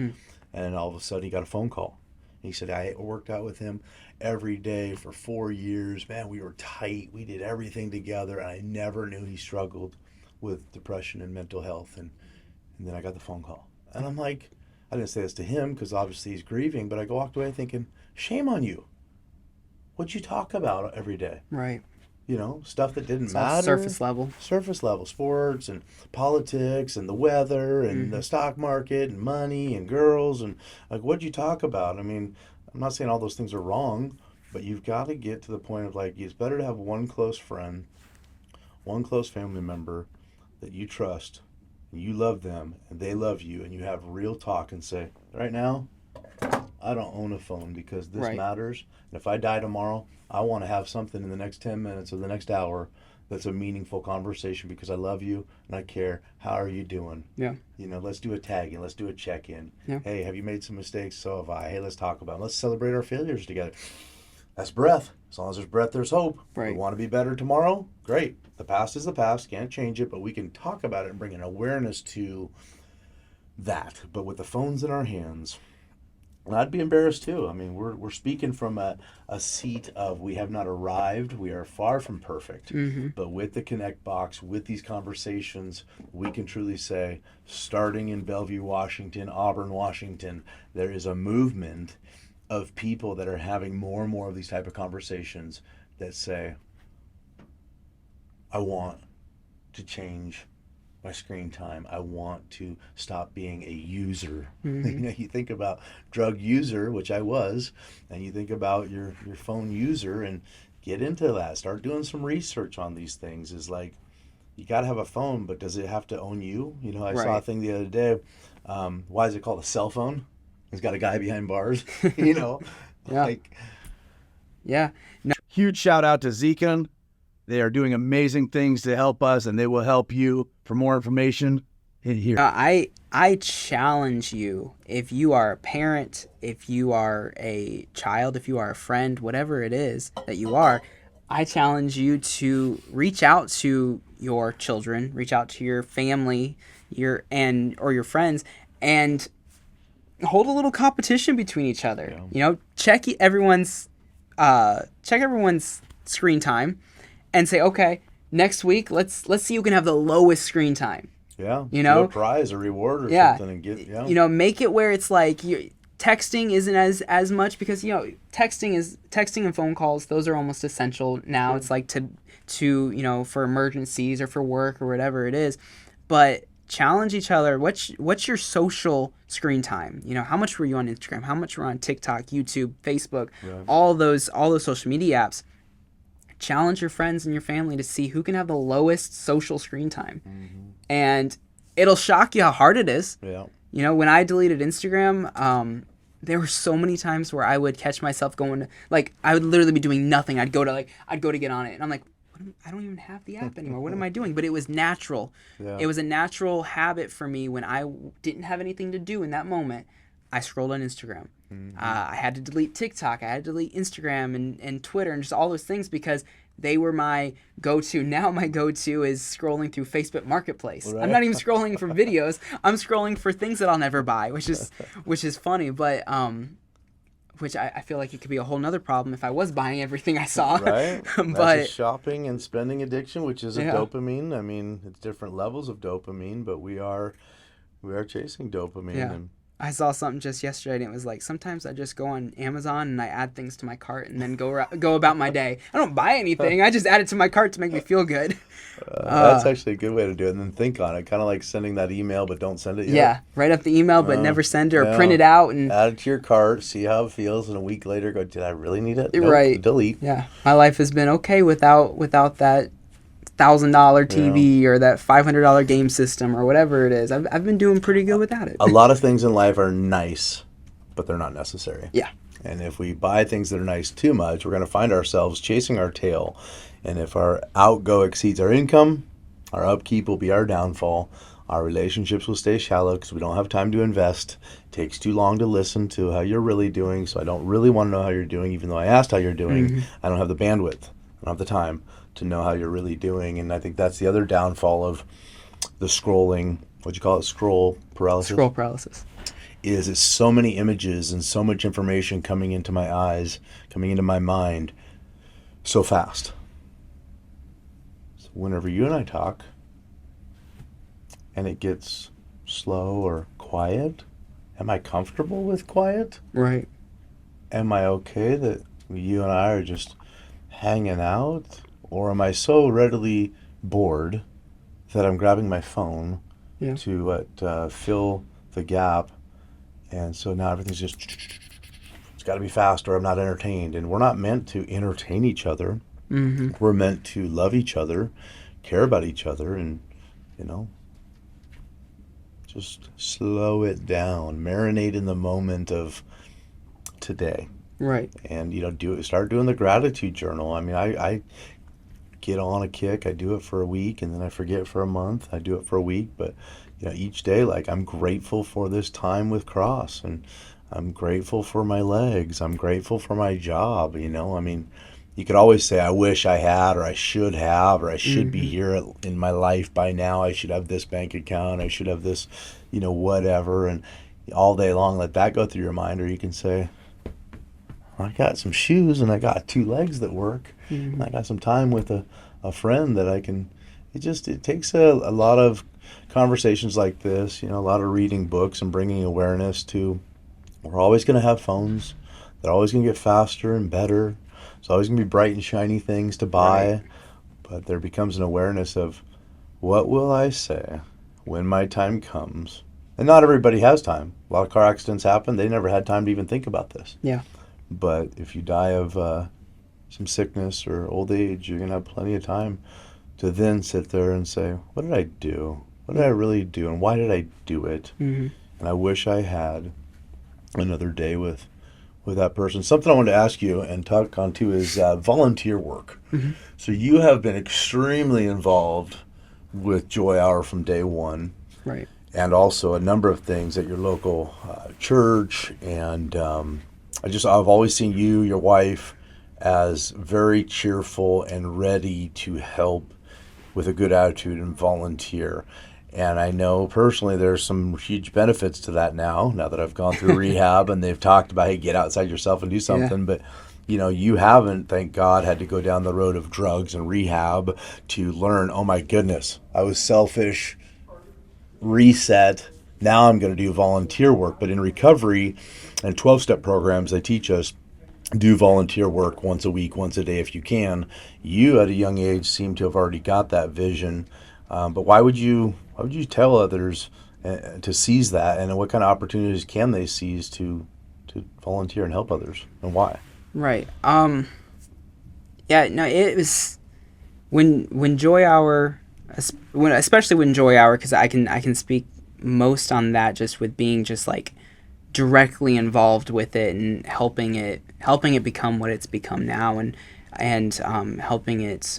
And all of a sudden he got a phone call. He said, I worked out with him every day for 4 years. Man, we were tight. We did everything together, and I never knew he struggled with depression and mental health. And then I got the phone call. And I'm like, I didn't say this to him because obviously he's grieving, but I walked away thinking, shame on you. What'd you talk about every day? Right. You know, stuff that didn't It's matter. all surface level. Surface level. Sports and politics and the weather and the stock market and money and girls. And like, what'd you talk about? I mean, I'm not saying all those things are wrong, but you've got to get to the point of like, it's better to have one close friend, one close family member that you trust, and you love them, and they love you, and you have real talk and say, right now, I don't own a phone because this matters. And if I die tomorrow, I want to have something in the next 10 minutes or the next hour that's a meaningful conversation because I love you and I care. How are you doing? Yeah. You know, let's do a tag-in. Let's do a check-in. Yeah. Hey, have you made some mistakes? So have I. Hey, let's talk about them. Let's celebrate our failures together. That's breath. As long as there's breath, there's hope. Right. We want to be better tomorrow? Great. The past is the past. Can't change it, but we can talk about it and bring an awareness to that. But with the phones in our hands, and I'd be embarrassed too. I mean, we're speaking from a seat of we have not arrived. We are far from perfect. But with the Connect box, with these conversations, we can truly say, starting in Bellevue, Washington, Auburn, Washington, there is a movement of people that are having more and more of these type of conversations that say, I want to change my screen time. I want to stop being a user. You know, you think about drug user, which I was, and you think about your phone user, and get into that. Start doing some research on these things. Is like, you got to have a phone, but does it have to own you? You know, I saw a thing the other day. Why is it called a cell phone? It's got a guy behind bars. You know, like. Yeah. No. Huge shout out to Zekin. They are doing amazing things to help us, and they will help you. For more information, hit here. I challenge you, if you are a parent, if you are a child, if you are a friend, whatever it is that you are, I challenge you to reach out to your children, reach out to your family, or your friends, and hold a little competition between each other. Yeah. You know, check everyone's screen time, and say, okay, next week let's see who can have the lowest screen time. Yeah. You know, a prize, a reward, or something, and get. Yeah. You know, make it where it's like texting isn't as much, because you know texting and phone calls, those are almost essential now. Sure. It's like to you know, for emergencies or for work or whatever it is, but challenge each other. What's your social screen time? You know, how much were you on Instagram? How much were you on TikTok, YouTube, Facebook, all those social media apps? Challenge your friends and your family to see who can have the lowest social screen time. And it'll shock you how hard it is. Yeah. You know, when I deleted Instagram, there were so many times where I would catch myself going, like, I would literally be doing nothing. I'd go to get on it, and I'm like, I don't even have the app anymore. What am I doing? But it was natural. Yeah. It was a natural habit for me when I didn't have anything to do in that moment. I scrolled on Instagram. I had to delete TikTok. I had to delete Instagram and Twitter and just all those things because they were my go-to. Now my go-to is scrolling through Facebook Marketplace. Right. I'm not even scrolling for videos. I'm scrolling for things that I'll never buy, which is funny. But which I feel like it could be a whole nother problem if I was buying everything I saw. Right. But That's a shopping and spending addiction, which is a Yeah. dopamine. I mean, it's different levels of dopamine, but we are chasing dopamine. Yeah. And I saw something just yesterday, and it was like, sometimes I just go on Amazon and I add things to my cart and then go about my day. I don't buy anything. I just add it to my cart to make me feel good. that's actually a good way to do it. And then think on it, kind of like sending that email, but don't send it yet. Yeah, write up the email, but never send it or yeah. print it out. And Add it to your cart, see how it feels, and a week later go, did I really need it? Nope, Right. delete. yeah, my life has been okay without that $1,000 TV or that $500 game system or whatever it is. I've been doing pretty good without it. A lot of things in life are nice, but they're not necessary. Yeah. And if we buy things that are nice too much, we're going to find ourselves chasing our tail. And if our outgo exceeds our income, our upkeep will be our downfall. Our relationships will stay shallow because we don't have time to invest. It takes too long to listen to how you're really doing, so I don't really want to know how you're doing, even though I asked how you're doing. I don't have the bandwidth. I don't have the time to know how you're really doing. And I think that's the other downfall of the scrolling, what'd you call it, scroll paralysis? Scroll paralysis. Is it's so many images and so much information coming into my eyes, coming into my mind so fast. So whenever you and I talk and it gets slow or quiet, am I comfortable with quiet? Right. Am I okay that you and I are just hanging out? Or am I so readily bored that I'm grabbing my phone Yeah. to fill the gap? And so now everything's just, it's got to be fast or I'm not entertained. And we're not meant to entertain each other. Mm-hmm. We're meant to love each other, care about each other, and, just slow it down, marinate in the moment of today. Right. And, start doing the gratitude journal. I mean, I get on a kick. I do it for a week and then I forget for a month. I do it for a week, but each day, like, I'm grateful for this time with Cross, and I'm grateful for my legs. I'm grateful for my job. I mean, you could always say, I wish I had, or I should have, or I should be here in my life by now. I should have this bank account. I should have this, whatever. And all day long, let that go through your mind. Or you can say, I got some shoes and I got 2 legs that work. And I got some time with a friend that I can, it takes a lot of conversations like this, a lot of reading books and bringing awareness to, we're always going to have phones. They're always going to get faster and better. It's always going to be bright and shiny things to buy. Right. But there becomes an awareness of, what will I say when my time comes? And not everybody has time. A lot of car accidents happen. They never had time to even think about this. Yeah. But if you die of some sickness or old age, you're going to have plenty of time to then sit there and say, what did I do? What did I really do? And why did I do it? And I wish I had another day with that person. Something I wanted to ask you and talk on too is volunteer work. So you have been extremely involved with Joy Hour from day one. Right. And also a number of things at your local church. And I've always seen you, your wife, as very cheerful and ready to help with a good attitude and volunteer. And I know personally there's some huge benefits to that now that I've gone through rehab and they've talked about, hey, get outside yourself and do something. Yeah. But, you haven't, thank God, had to go down the road of drugs and rehab to learn, oh my goodness, I was selfish, reset. Now I'm going to do volunteer work. But in recovery and 12-step programs, they teach us, do volunteer work once a week, once a day if you can. You at a young age seem to have already got that vision. But why would you tell others to seize that, and what kind of opportunities can they seize to volunteer and help others, and why? Right. Yeah. No. It was when Joy Hour, especially when Joy Hour, because I can speak most on that just with being just like directly involved with it and helping it become what it's become now, and helping it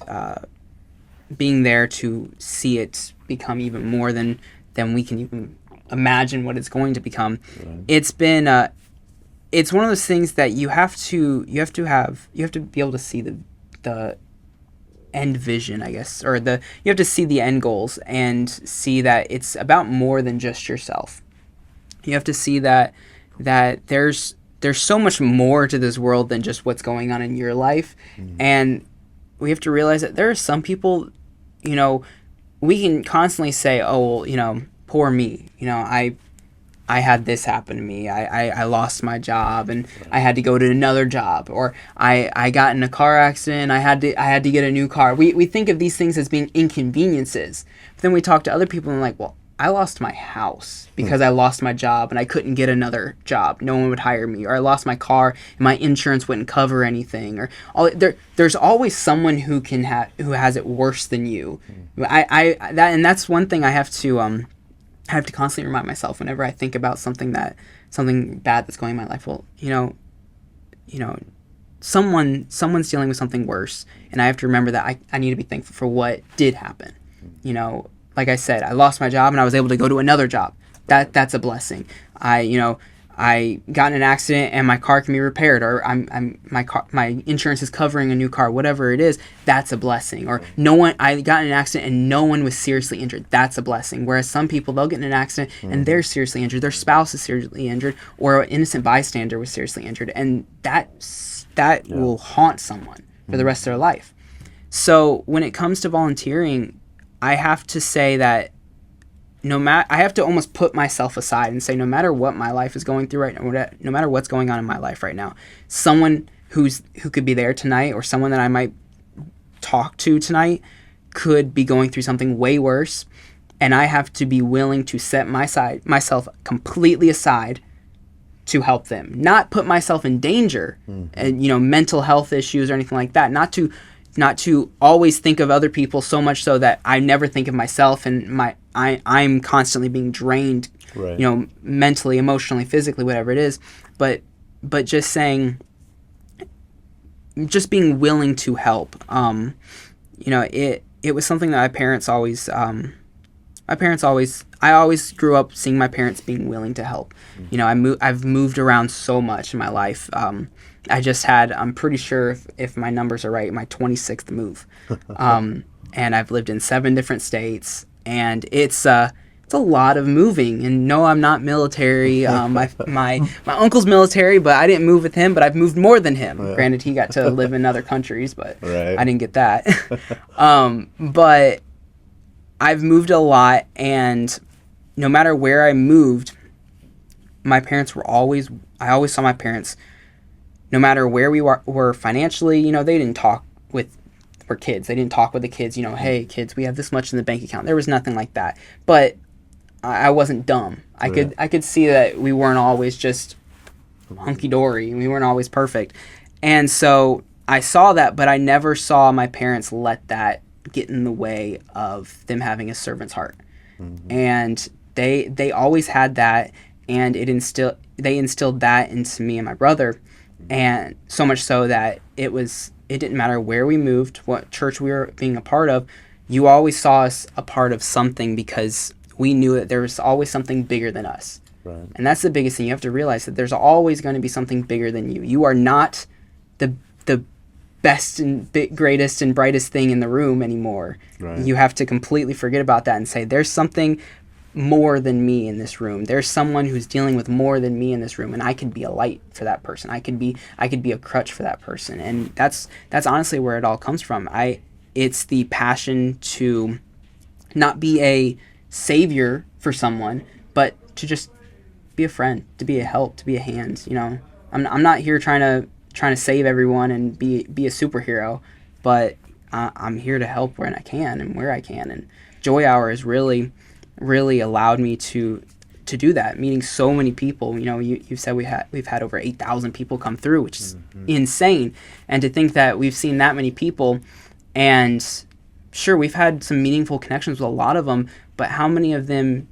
being there to see it become even more than we can even imagine what it's going to become. Right. It's been it's one of those things that you have to be able to see the end vision, I guess, or you have to see the end goals and see that it's about more than just yourself. You have to see that there's so much more to this world than just what's going on in your life. And we have to realize that there are some people, we can constantly say, oh, well, poor me, I had this happen to me. I lost my job and I had to go to another job, or I got in a car accident. I had to get a new car. We think of these things as being inconveniences. But then we talk to other people and like, well, I lost my house because I lost my job and I couldn't get another job. No one would hire me. Or I lost my car and my insurance wouldn't cover anything. Or there's always someone who has it worse than you. That's one thing I have to constantly remind myself whenever I think about something bad that's going on in my life. Well, someone's dealing with something worse, and I have to remember that I need to be thankful for what did happen. Like I said, I lost my job and I was able to go to another job. That's a blessing. I got in an accident and my car can be repaired, or my insurance is covering a new car, whatever it is. That's a blessing. Or I got in an accident and no one was seriously injured. That's a blessing. Whereas some people, they'll get in an accident and they're seriously injured, their spouse is seriously injured, or an innocent bystander was seriously injured, and that will haunt someone for the rest of their life. So when it comes to volunteering, I have to say that I have to almost put myself aside and say, no matter what my life is going through right now, no matter what's going on in my life right now, someone who could be there tonight, or someone that I might talk to tonight, could be going through something way worse, and I have to be willing to set myself completely aside to help them, not put myself in danger, and mental health issues or anything like that, not to always think of other people so much so that I never think of myself, and I'm constantly being drained, right. Mentally, emotionally, physically, whatever it is. But just saying, just being willing to help. It was something that my parents always. I always grew up seeing my parents being willing to help. I've moved around so much in my life. I just had, I'm pretty sure if my numbers are right, my 26th move. And I've lived in 7 different states, and it's a lot of moving. And no, I'm not military. My uncle's military, but I didn't move with him, but I've moved more than him. Yeah. Granted, he got to live in other countries, but right. I didn't get that. But I've moved a lot, and no matter where I moved, my parents I always saw my parents, no matter where we were financially, they didn't talk with kids. They didn't talk with the kids, hey, kids, we have this much in the bank account. There was nothing like that. But I wasn't dumb. I could see that we weren't always just hunky-dory. We weren't always perfect. And so I saw that, but I never saw my parents let that get in the way of them having a servant's heart. And they always had that, and they instilled that into me and my brother. And so much so that it didn't matter where we moved, what church we were being a part of, you always saw us a part of something, because we knew that there was always something bigger than us. Right. And that's the biggest thing. You have to realize that there's always going to be something bigger than you. You are not the best and greatest and brightest thing in the room anymore. Right. You have to completely forget about that and say, there's something more than me in this room. There's someone who's dealing with more than me in this room, and I could be a light for that person. I could be a crutch for that person. And that's honestly where it all comes from. It's the passion to not be a savior for someone, but to just be a friend, to be a help, to be a hand. I'm not here trying to save everyone and be a superhero, but I'm here to help when I can and where I can. And Joy Hour has really allowed me to do that, meeting so many people. You've said we've had over 8,000 people come through, which is insane. And to think that we've seen that many people, and sure, we've had some meaningful connections with a lot of them, but how many of them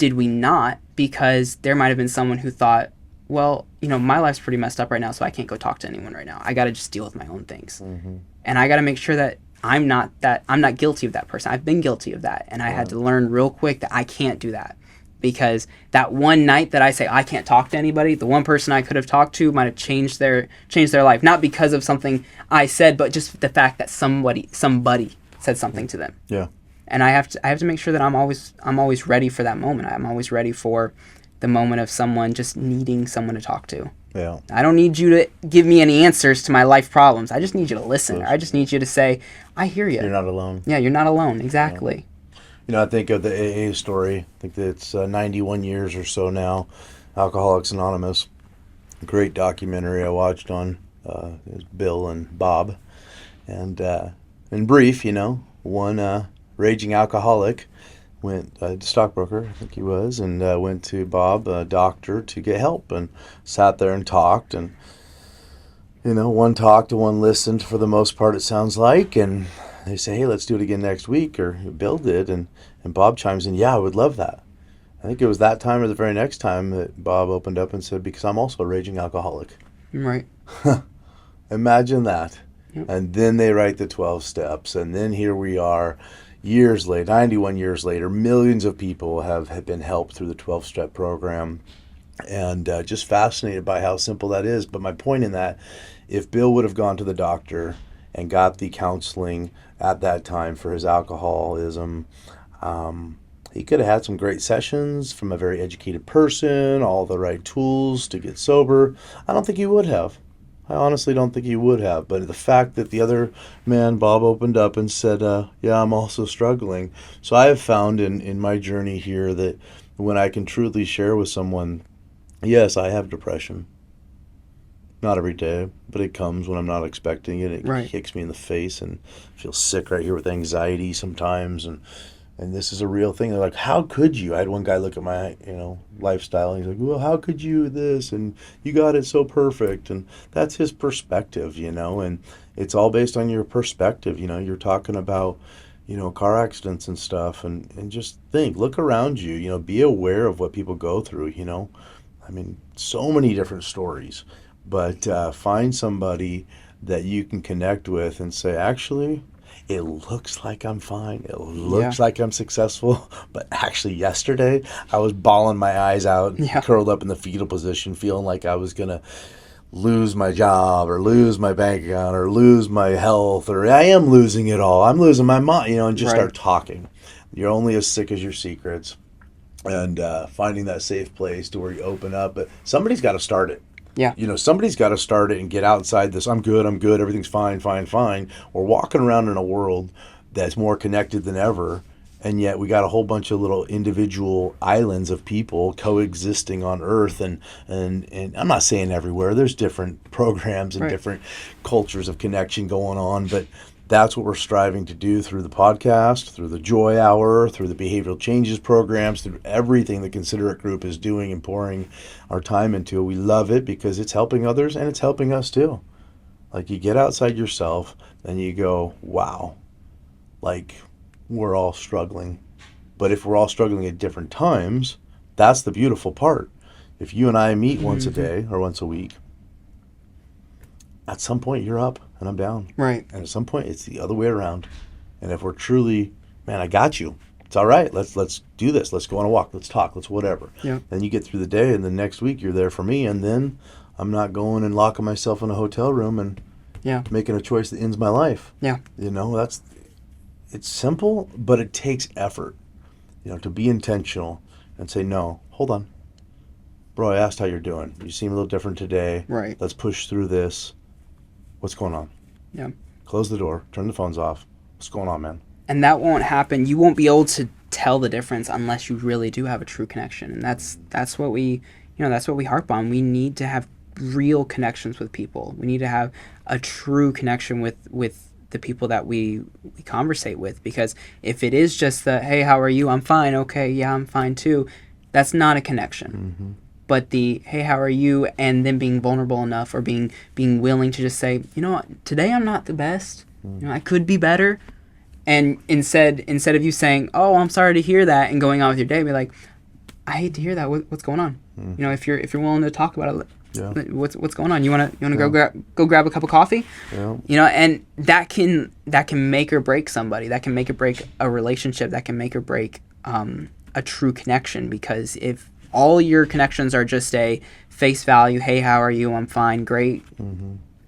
did we not? Because there might have been someone who thought, well, my life's pretty messed up right now, so I can't go talk to anyone right now. I got to just deal with my own things. And I got to make sure that I'm not guilty of that person. I've been guilty of that. And I had to learn real quick that I can't do that. Because that one night that I say I can't talk to anybody, the one person I could have talked to might have changed their life. Not because of something I said, but just the fact that somebody said something to them. Yeah. And I have to make sure that I'm always ready for that moment. I'm always ready for the moment of someone just needing someone to talk to. Yeah. I don't need you to give me any answers to my life problems. I just need you to listen. I just need you to say, I hear you. You're not alone. Yeah, you're not alone. Exactly. I think of the AA story. I think that it's 91 years or so now. Alcoholics Anonymous. Great documentary I watched on Bill and Bob. And in brief, one raging alcoholic went to stockbroker, I think he was, and went to Bob, a doctor, to get help, and sat there and talked. And one talked and one listened for the most part, it sounds like, and they say, hey, let's do it again next week, or Bill did, and Bob chimes in, yeah, I would love that. I think it was that time or the very next time that Bob opened up and said, because I'm also a raging alcoholic. Right. Imagine that. Yep. And then they write the 12 steps, and then here we are years later, 91 years later, millions of people have been helped through the 12-step program, and just fascinated by how simple that is. But my point in that, if Bill would have gone to the doctor and got the counseling at that time for his alcoholism, he could have had some great sessions from a very educated person, all the right tools to get sober. I don't think he would have. I honestly don't think he would have. But the fact that the other man, Bob, opened up and said, yeah, I'm also struggling. So I have found in my journey here that when I can truly share with someone, yes, I have depression. Not every day, but it comes when I'm not expecting it. It kicks me in the face, and I feel sick right here with anxiety sometimes. And this is a real thing. They're like, how could you? I had one guy look at my, lifestyle, and he's like, well, how could you this? And you got it so perfect. And that's his perspective, and it's all based on your perspective. You're talking about, car accidents and stuff, and just look around you, be aware of what people go through, I mean, so many different stories, but find somebody that you can connect with and say, actually, it looks like I'm fine. It looks like I'm successful. But actually yesterday, I was bawling my eyes out, curled up in the fetal position, feeling like I was going to lose my job or lose my bank account or lose my health, or I am losing it all. I'm losing my mind, and just start talking. You're only as sick as your secrets. And finding that safe place to where you open up. But somebody's got to start it. Yeah. Somebody's got to start it and get outside this, I'm good, everything's fine. We're walking around in a world that's more connected than ever, and yet we got a whole bunch of little individual islands of people coexisting on Earth, and I'm not saying everywhere. There's different programs and different cultures of connection going on, but that's what we're striving to do through the podcast, through the Joy Hour, through the behavioral changes programs, through everything the Considerate group is doing and pouring our time into. We love it because it's helping others and it's helping us too. Like, you get outside yourself and you go, wow, like, we're all struggling. But if we're all struggling at different times, that's the beautiful part. If you and I meet once a day or once a week, at some point you're up and I'm down. Right. And at some point it's the other way around. And if we're truly, man, I got you. It's all right. Let's do this. Let's go on a walk. Let's talk. Let's whatever. Yeah. Then you get through the day, and the next week you're there for me, and then I'm not going and locking myself in a hotel room and making a choice that ends my life. Yeah. It's simple, but it takes effort, to be intentional and say, no, hold on. Bro, I asked how you're doing. You seem a little different today. Right. Let's push through this. What's going on? Yeah. Close the door. Turn the phones off. What's going on, man? And that won't happen. You won't be able to tell the difference unless you really do have a true connection. And that's what we harp on. We need to have real connections with people. We need to have a true connection with the people that we conversate with. Because if it is just the, hey, how are you? I'm fine. Okay, yeah, I'm fine too. That's not a connection. Mm-hmm. But the, hey, how are you? And then being vulnerable enough, or being willing to just say, today I'm not the best. I could be better. And instead of you saying, oh, I'm sorry to hear that, and going on with your day, be like, I hate to hear that. What's going on? You know, if you're willing to talk about it, Yeah. what's going on? You wanna go grab a cup of coffee? Yeah. You know, and that can make or break somebody. That can make or break a relationship. That can make or break a true connection, because if all your connections are just a face value, hey, how are you? I'm fine, great,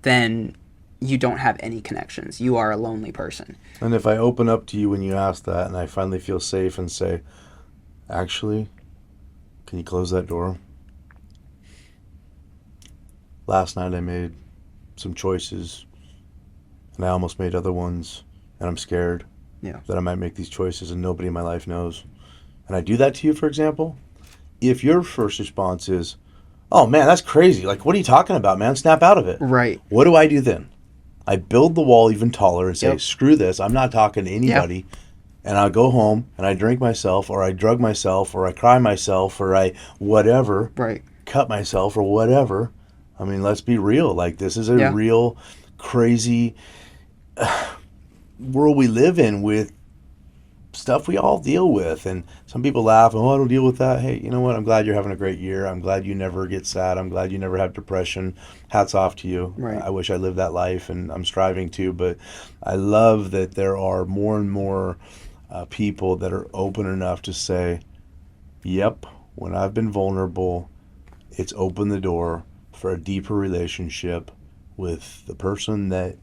then you don't have any connections. You are a lonely person. And if I open up to you when you ask that and I finally feel safe and say, actually, can you close that door? Last night I made some choices and I almost made other ones, and I'm scared that I might make these choices and nobody in my life knows. And I do that to you, for example. If your first response is, oh man, that's crazy. Like, what are you talking about, man? Snap out of it. Right. What do I do then? I build the wall even taller and say, Yep. screw this. I'm not talking to anybody. And I go home and I drink myself, or I drug myself, or I cry myself, or I whatever, Right. cut myself or whatever. I mean, let's be real. Like, this is a real crazy world we live in, with stuff we all deal with. And some people laugh, oh, I don't deal with that. Hey, you know what? I'm glad you're having a great year. I'm glad you never get sad. I'm glad you never have depression. Hats off to you. Right. I wish I lived that life, and I'm striving to. But I love that there are more and more people that are open enough to say, yep, when I've been vulnerable, it's opened the door for a deeper relationship with the person that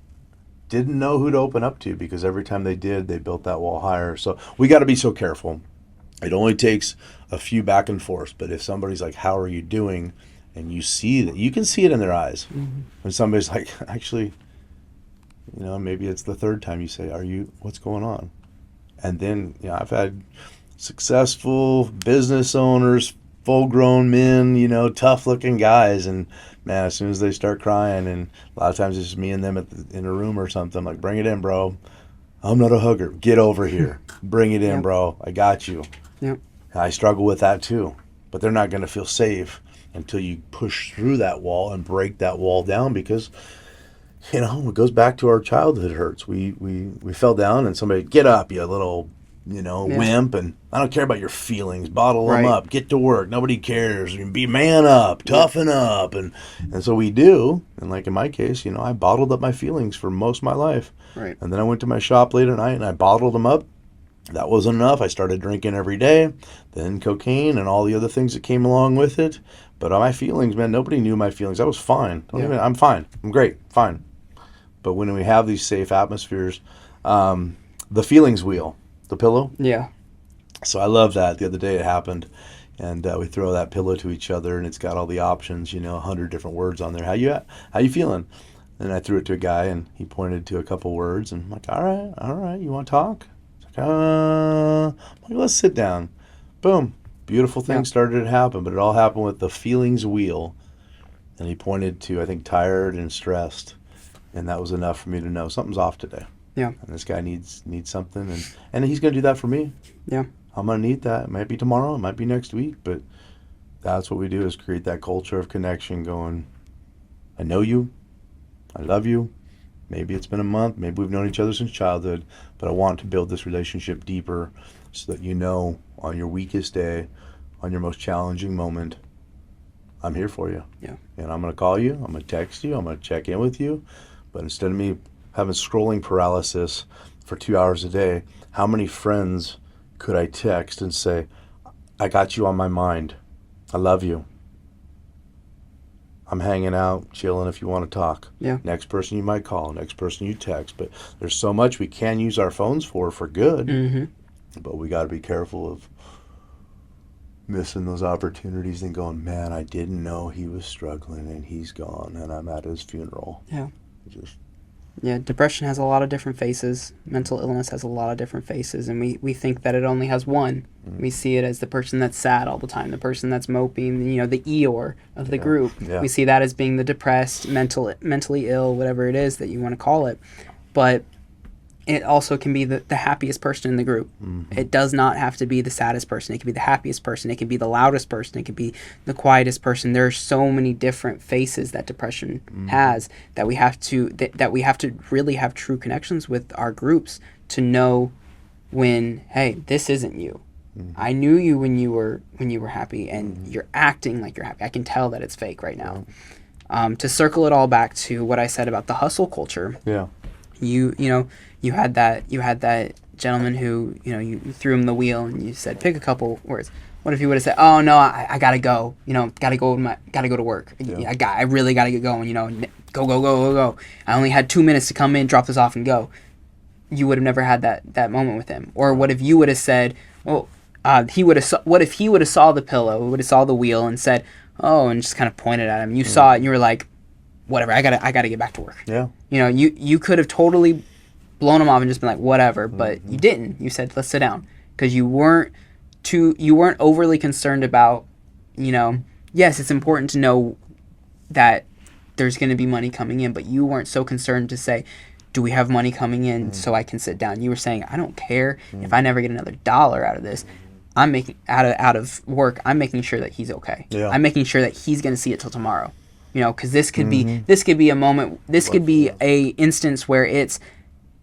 didn't know who to open up to, because every time they did, they built that wall higher. So we got to be so careful. It only takes a few back and forths, but if somebody's like, how are you doing? And you see that, you can see it in their eyes. When somebody's like, actually, you know, maybe it's the third time you say, what's going on? And then, you know, I've had successful business owners, full-grown men, you know, tough-looking guys, and man, as soon as they start crying, and a lot of times it's just me and them in a room or something, I'm like, bring it in, bro. I'm not a hugger. Get over here. Bring it in, bro. I got you. Yep. I struggle with that too, but they're not going to feel safe until you push through that wall and break that wall down, because, you know, it goes back to our childhood hurts. We fell down and somebody, get up, you little, you know, wimp, and I don't care about your feelings. Bottle them up. Get to work. Nobody cares. Be man up. Toughen up. And so we do. And like in my case, you know, I bottled up my feelings for most of my life. Right. And then I went to my shop late at night and I bottled them up. That wasn't enough. I started drinking every day, then cocaine and all the other things that came along with it. But my feelings, man, nobody knew my feelings. I was fine. I'm fine. I'm great. Fine. But when we have these safe atmospheres, the feelings wheel, the pillow. Yeah. So I love that. The other day it happened, and we throw that pillow to each other, and it's got all the options, you know, 100 different words on there. How you feeling? And I threw it to a guy, and he pointed to a couple words, and I'm like, all right, you want to talk? He's like, I'm like, let's sit down. Boom. Beautiful things started to happen, but it all happened with the feelings wheel. And he pointed to, I think, tired and stressed, and that was enough for me to know something's off today. Yeah. And this guy needs something, and he's going to do that for me. Yeah. I'm going to need that. It might be tomorrow, it might be next week, but that's what we do, is create that culture of connection going, I know you, I love you. Maybe it's been a month, maybe we've known each other since childhood, but I want to build this relationship deeper so that you know on your weakest day, on your most challenging moment, I'm here for you. Yeah. And I'm going to call you, I'm going to text you, I'm going to check in with you. But instead of me having scrolling paralysis for 2 hours a day, how many friends could I text and say, I got you on my mind. I love you. I'm hanging out, chilling if you want to talk. Yeah. Next person you might call, next person you text. But there's so much we can use our phones for good. Mm-hmm. But we got to be careful of missing those opportunities and going, man, I didn't know he was struggling and he's gone and I'm at his funeral. Yeah. Just Yeah, depression has a lot of different faces. Mental illness has a lot of different faces, and we think that it only has one. We see it as the person that's sad all the time, the person that's moping, you know, the Eeyore of the group. Yeah. We see that as being the depressed, mentally ill, whatever it is that you want to call it. But it also can be the happiest person in the group. Mm-hmm. It does not have to be the saddest person. It can be the happiest person. It can be the loudest person. It can be the quietest person. There are so many different faces that depression has that we have to that we have to really have true connections with our groups to know when, hey, this isn't you. I knew you when you were happy, and you're acting like you're happy. I can tell that it's fake right now. To circle it all back to what I said about the hustle culture. Yeah. You know, you had that gentleman who, you know, you threw him the wheel and you said, pick a couple words. What if he would have said, "Oh no, I gotta go. You know, gotta go to work. Yeah. I really gotta get going. You know, go. I only had 2 minutes to come in, drop this off, and go." You would have never had that moment with him. Or what if you would have said, "Well, what if he would have saw the pillow, would have saw the wheel, and said, oh," and just kind of pointed at him. You saw it, and you were like, "Whatever. I gotta get back to work." Yeah. You know, you could have totally blown him off and just been like, "Whatever," but you didn't. You said, "Let's sit down," because you weren't overly concerned about, you know, yes, it's important to know that there's going to be money coming in, but you weren't so concerned to say, "Do we have money coming in so I can sit down?" You were saying, "I don't care if I never get another dollar out of this. I'm making out of work. I'm making sure that he's okay. Yeah. I'm making sure that he's going to see it till tomorrow." You know, because this could be a moment. This could be a instance where it's,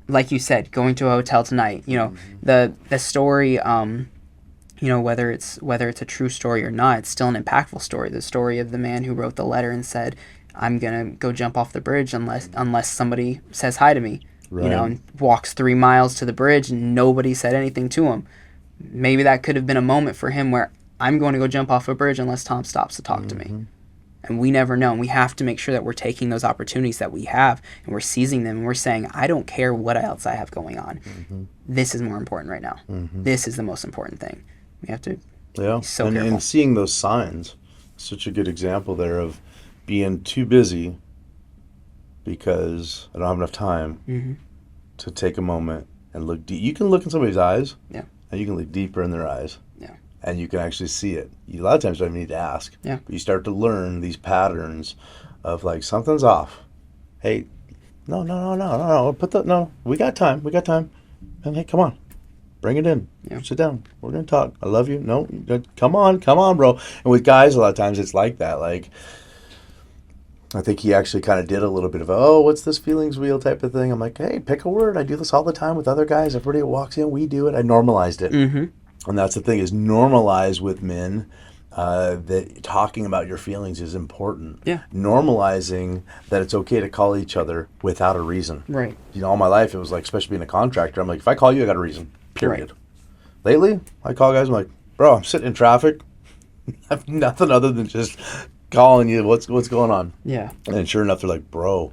like you said, going to a hotel tonight. You know, the story. You know, whether it's a true story or not, it's still an impactful story. The story of the man who wrote the letter and said, "I'm gonna go jump off the bridge unless somebody says hi to me." Right. You know, and walks 3 miles to the bridge and nobody said anything to him. Maybe that could have been a moment for him where, I'm going to go jump off a bridge unless Tom stops to talk to me. And we never know. And we have to make sure that we're taking those opportunities that we have and we're seizing them and we're saying, "I don't care what else I have going on. This is more important right now. This is the most important thing." We have to be so careful. And seeing those signs, such a good example there of being too busy because I don't have enough time to take a moment and look deep. You can look in somebody's eyes, Yeah. and you can look deeper in their eyes. Yeah. And you can actually see it. A lot of times you don't even need to ask. Yeah. But you start to learn these patterns of like, something's off. Hey, no. We got time. And hey, come on. Bring it in. Yeah. Sit down. We're going to talk. I love you. No, come on, bro. And with guys, a lot of times it's like that. Like, I think he actually kind of did a little bit of, "Oh, what's this feelings wheel" type of thing. I'm like, "Hey, pick a word. I do this all the time with other guys. Everybody walks in, we do it." I normalized it. And that's the thing, is normalize with men that talking about your feelings is important. Yeah. Normalizing that it's okay to call each other without a reason. Right. You know, all my life, it was like, especially being a contractor, I'm like, if I call you, I got a reason. Period. Right. Lately, I call guys, I'm like, "Bro, I'm sitting in traffic." I have nothing other than just calling you, what's going on? Yeah. And sure enough, they're like, "Bro,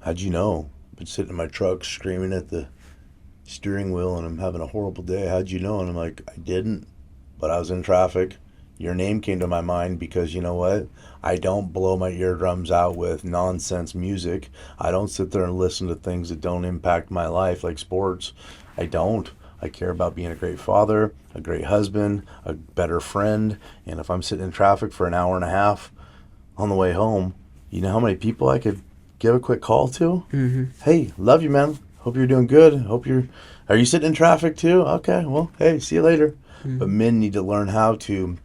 how'd you know? I've been sitting in my truck screaming at the steering wheel and I'm having a horrible day. How'd you know?" And I'm like, "I didn't, but I was in traffic. Your name came to my mind because, you know what? I don't blow my eardrums out with nonsense music. I don't sit there and listen to things that don't impact my life, like sports. I don't. I care about being a great father, a great husband, a better friend. And if I'm sitting in traffic for an hour and a half on the way home, you know how many people I could give a quick call to? Hey, love you, man. Hope you're doing good. Are you sitting in traffic too? Okay, well, hey, see you later." But men need to learn how to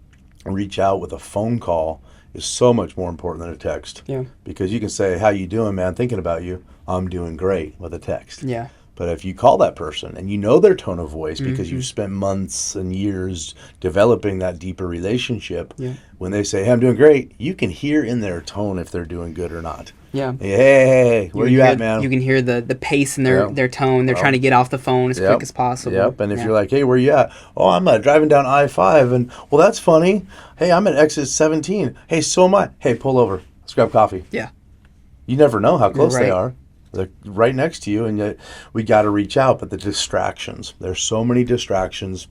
reach out with a phone call is so much more important than a text. Yeah. Because you can say, "How you doing, man? Thinking about you. I'm doing great," with a text. Yeah. But if you call that person and you know their tone of voice because you've spent months and years developing that deeper relationship, when they say, "Hey, I'm doing great," you can hear in their tone if they're doing good or not. Yeah. Hey, where you at, man? You can hear the pace in their tone. They're trying to get off the phone as quick as possible. Yep. And if you're like, "Hey, where you at?" "Oh, I'm driving down I-5. And, well, that's funny. Hey, I'm at exit 17. Hey, so am I. Hey, pull over. Let's grab coffee." Yeah. You never know how close they Right. are. They're right next to you, and yet we got to reach out. But the distractions, there's so many distractions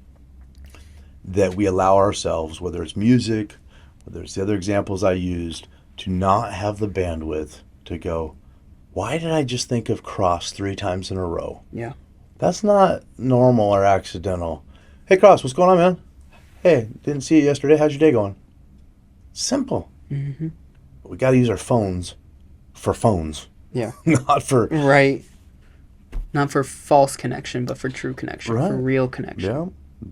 that we allow ourselves, whether it's music, whether it's the other examples I used, to not have the bandwidth to go, "Why did I just think of Cross 3 times in a row?" Yeah. That's not normal or accidental. "Hey, Cross, what's going on, man? Hey, didn't see you yesterday. How's your day going?" Simple. But we got to use our phones for phones. Yeah. Not for... Right. Not for false connection, but for true connection, for real connection. Yeah.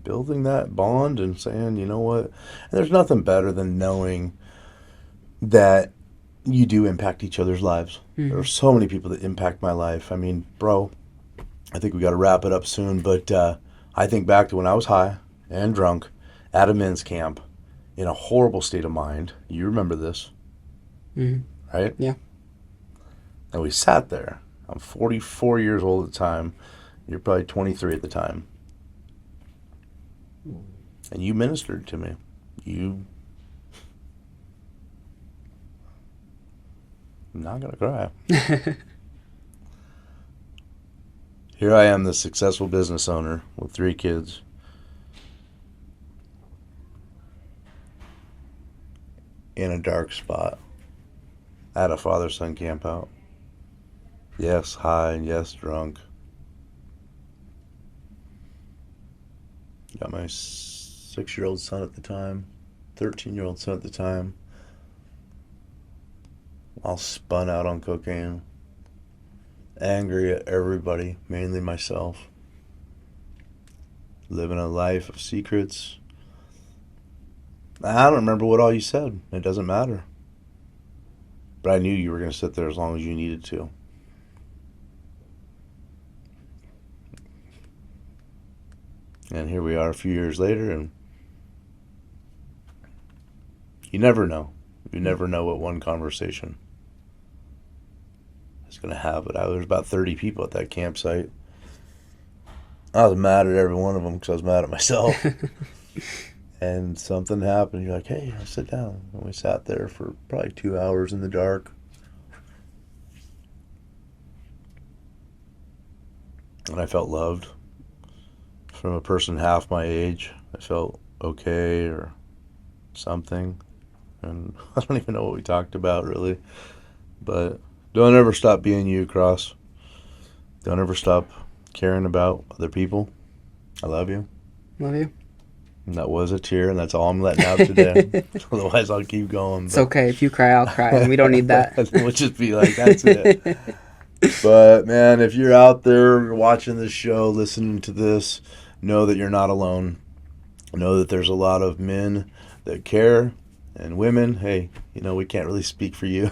Building that bond and saying, you know what? And there's nothing better than knowing that you do impact each other's lives. There are so many people that impact my life. I mean, bro, I think we got to wrap it up soon, but I think back to when I was high and drunk at a men's camp in a horrible state of mind. You remember this, right? Yeah. And we sat there. I'm 44 years old at the time. You're probably 23 at the time. And you ministered to me. I'm not going to cry. Here I am, the successful business owner with 3 kids. In a dark spot. At a father-son camp out. Yes, high, yes, drunk. Got my 6-year-old son at the time, 13-year-old son at the time, all spun out on cocaine, angry at everybody, mainly myself, living a life of secrets. I don't remember what all you said. It doesn't matter. But I knew you were going to sit there as long as you needed to. And here we are a few years later, and you never know. You never know what one conversation is going to have. But there was about 30 people at that campsite. I was mad at every one of them because I was mad at myself. And something happened. You're like, hey, I'll sit down. And we sat there for probably 2 hours in the dark. And I felt loved. From a person half my age, I felt okay or something. And I don't even know what we talked about, really. But don't ever stop being you, Cross. Don't ever stop caring about other people. I love you. Love you. And that was a tear, and that's all I'm letting out today. Otherwise, I'll keep going. It's okay. If you cry, I'll cry. And we don't need that. We'll just be like, that's it. But, man, if you're out there watching this show, listening to this, know that you're not alone. Know that there's a lot of men that care, and women, hey, we can't really speak for you.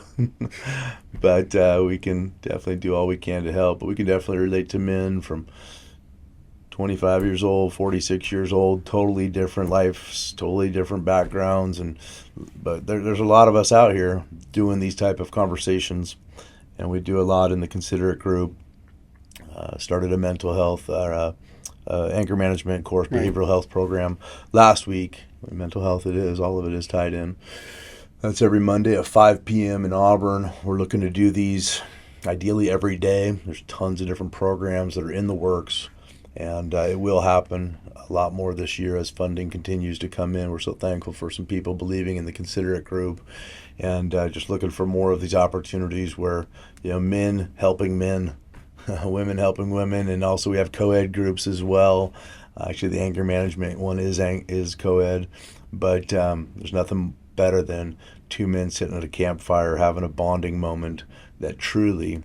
But we can definitely do all we can to help. But we can definitely relate to men from 25 years old, 46 years old, totally different lives, totally different backgrounds. But there's a lot of us out here doing these type of conversations. And we do a lot in the Considerate group. Started a mental health, anger management course, behavioral health program last week. Mental health it is. All of it is tied in. That's every Monday at 5 p.m. in Auburn. We're looking to do these ideally every day. There's tons of different programs that are in the works. And it will happen a lot more this year as funding continues to come in. We're so thankful for some people believing in the Considerate group and just looking for more of these opportunities where, men helping men, women helping women, and also we have co-ed groups as well. Actually, the anger management one is co-ed, but there's nothing better than 2 men sitting at a campfire having a bonding moment that truly,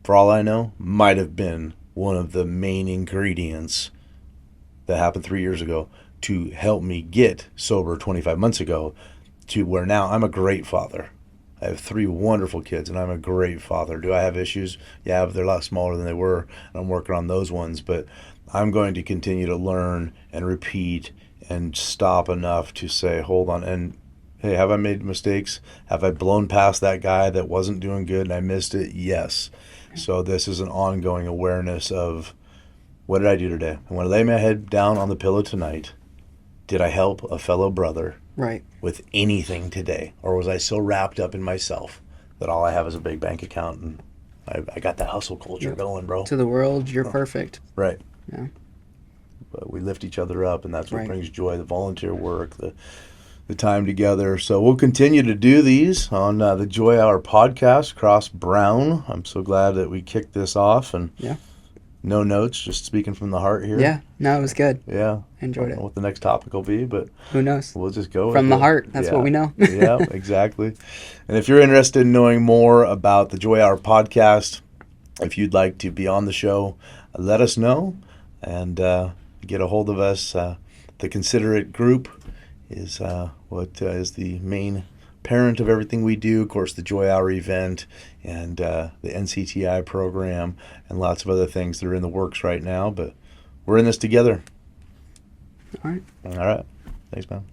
for all I know, might have been one of the main ingredients that happened 3 years ago to help me get sober 25 months ago to where now I'm a great father. I have 3 wonderful kids, and I'm a great father. Do I have issues? Yeah, but they're a lot smaller than they were, and I'm working on those ones. But I'm going to continue to learn and repeat and stop enough to say, hold on, and hey, have I made mistakes? Have I blown past that guy that wasn't doing good and I missed it? Yes. So this is an ongoing awareness of, what did I do today? And when I lay my head down on the pillow tonight, did I help a fellow brother with anything today? Or was I so wrapped up in myself that all I have is a big bank account and I got that hustle culture going, bro? To the world, you're perfect. Right. Yeah. But we lift each other up, and that's what brings joy, the volunteer work, the time together. So we'll continue to do these on the Joy Hour podcast, Cross Brown. I'm so glad that we kicked this off, and no notes, just speaking from the heart here. Yeah, no, it was good. Yeah. Enjoyed it. I don't know what the next topic will be, but who knows? We'll just go from with the heart. That's what we know. Yeah, exactly. And if you're interested in knowing more about the Joy Hour podcast, if you'd like to be on the show, let us know and get a hold of us. The Considerate group is what is the main parent of everything we do. Of course, the Joy Hour event and the NCTI program and lots of other things that are in the works right now. But we're in this together. All right. All right. Thanks, man.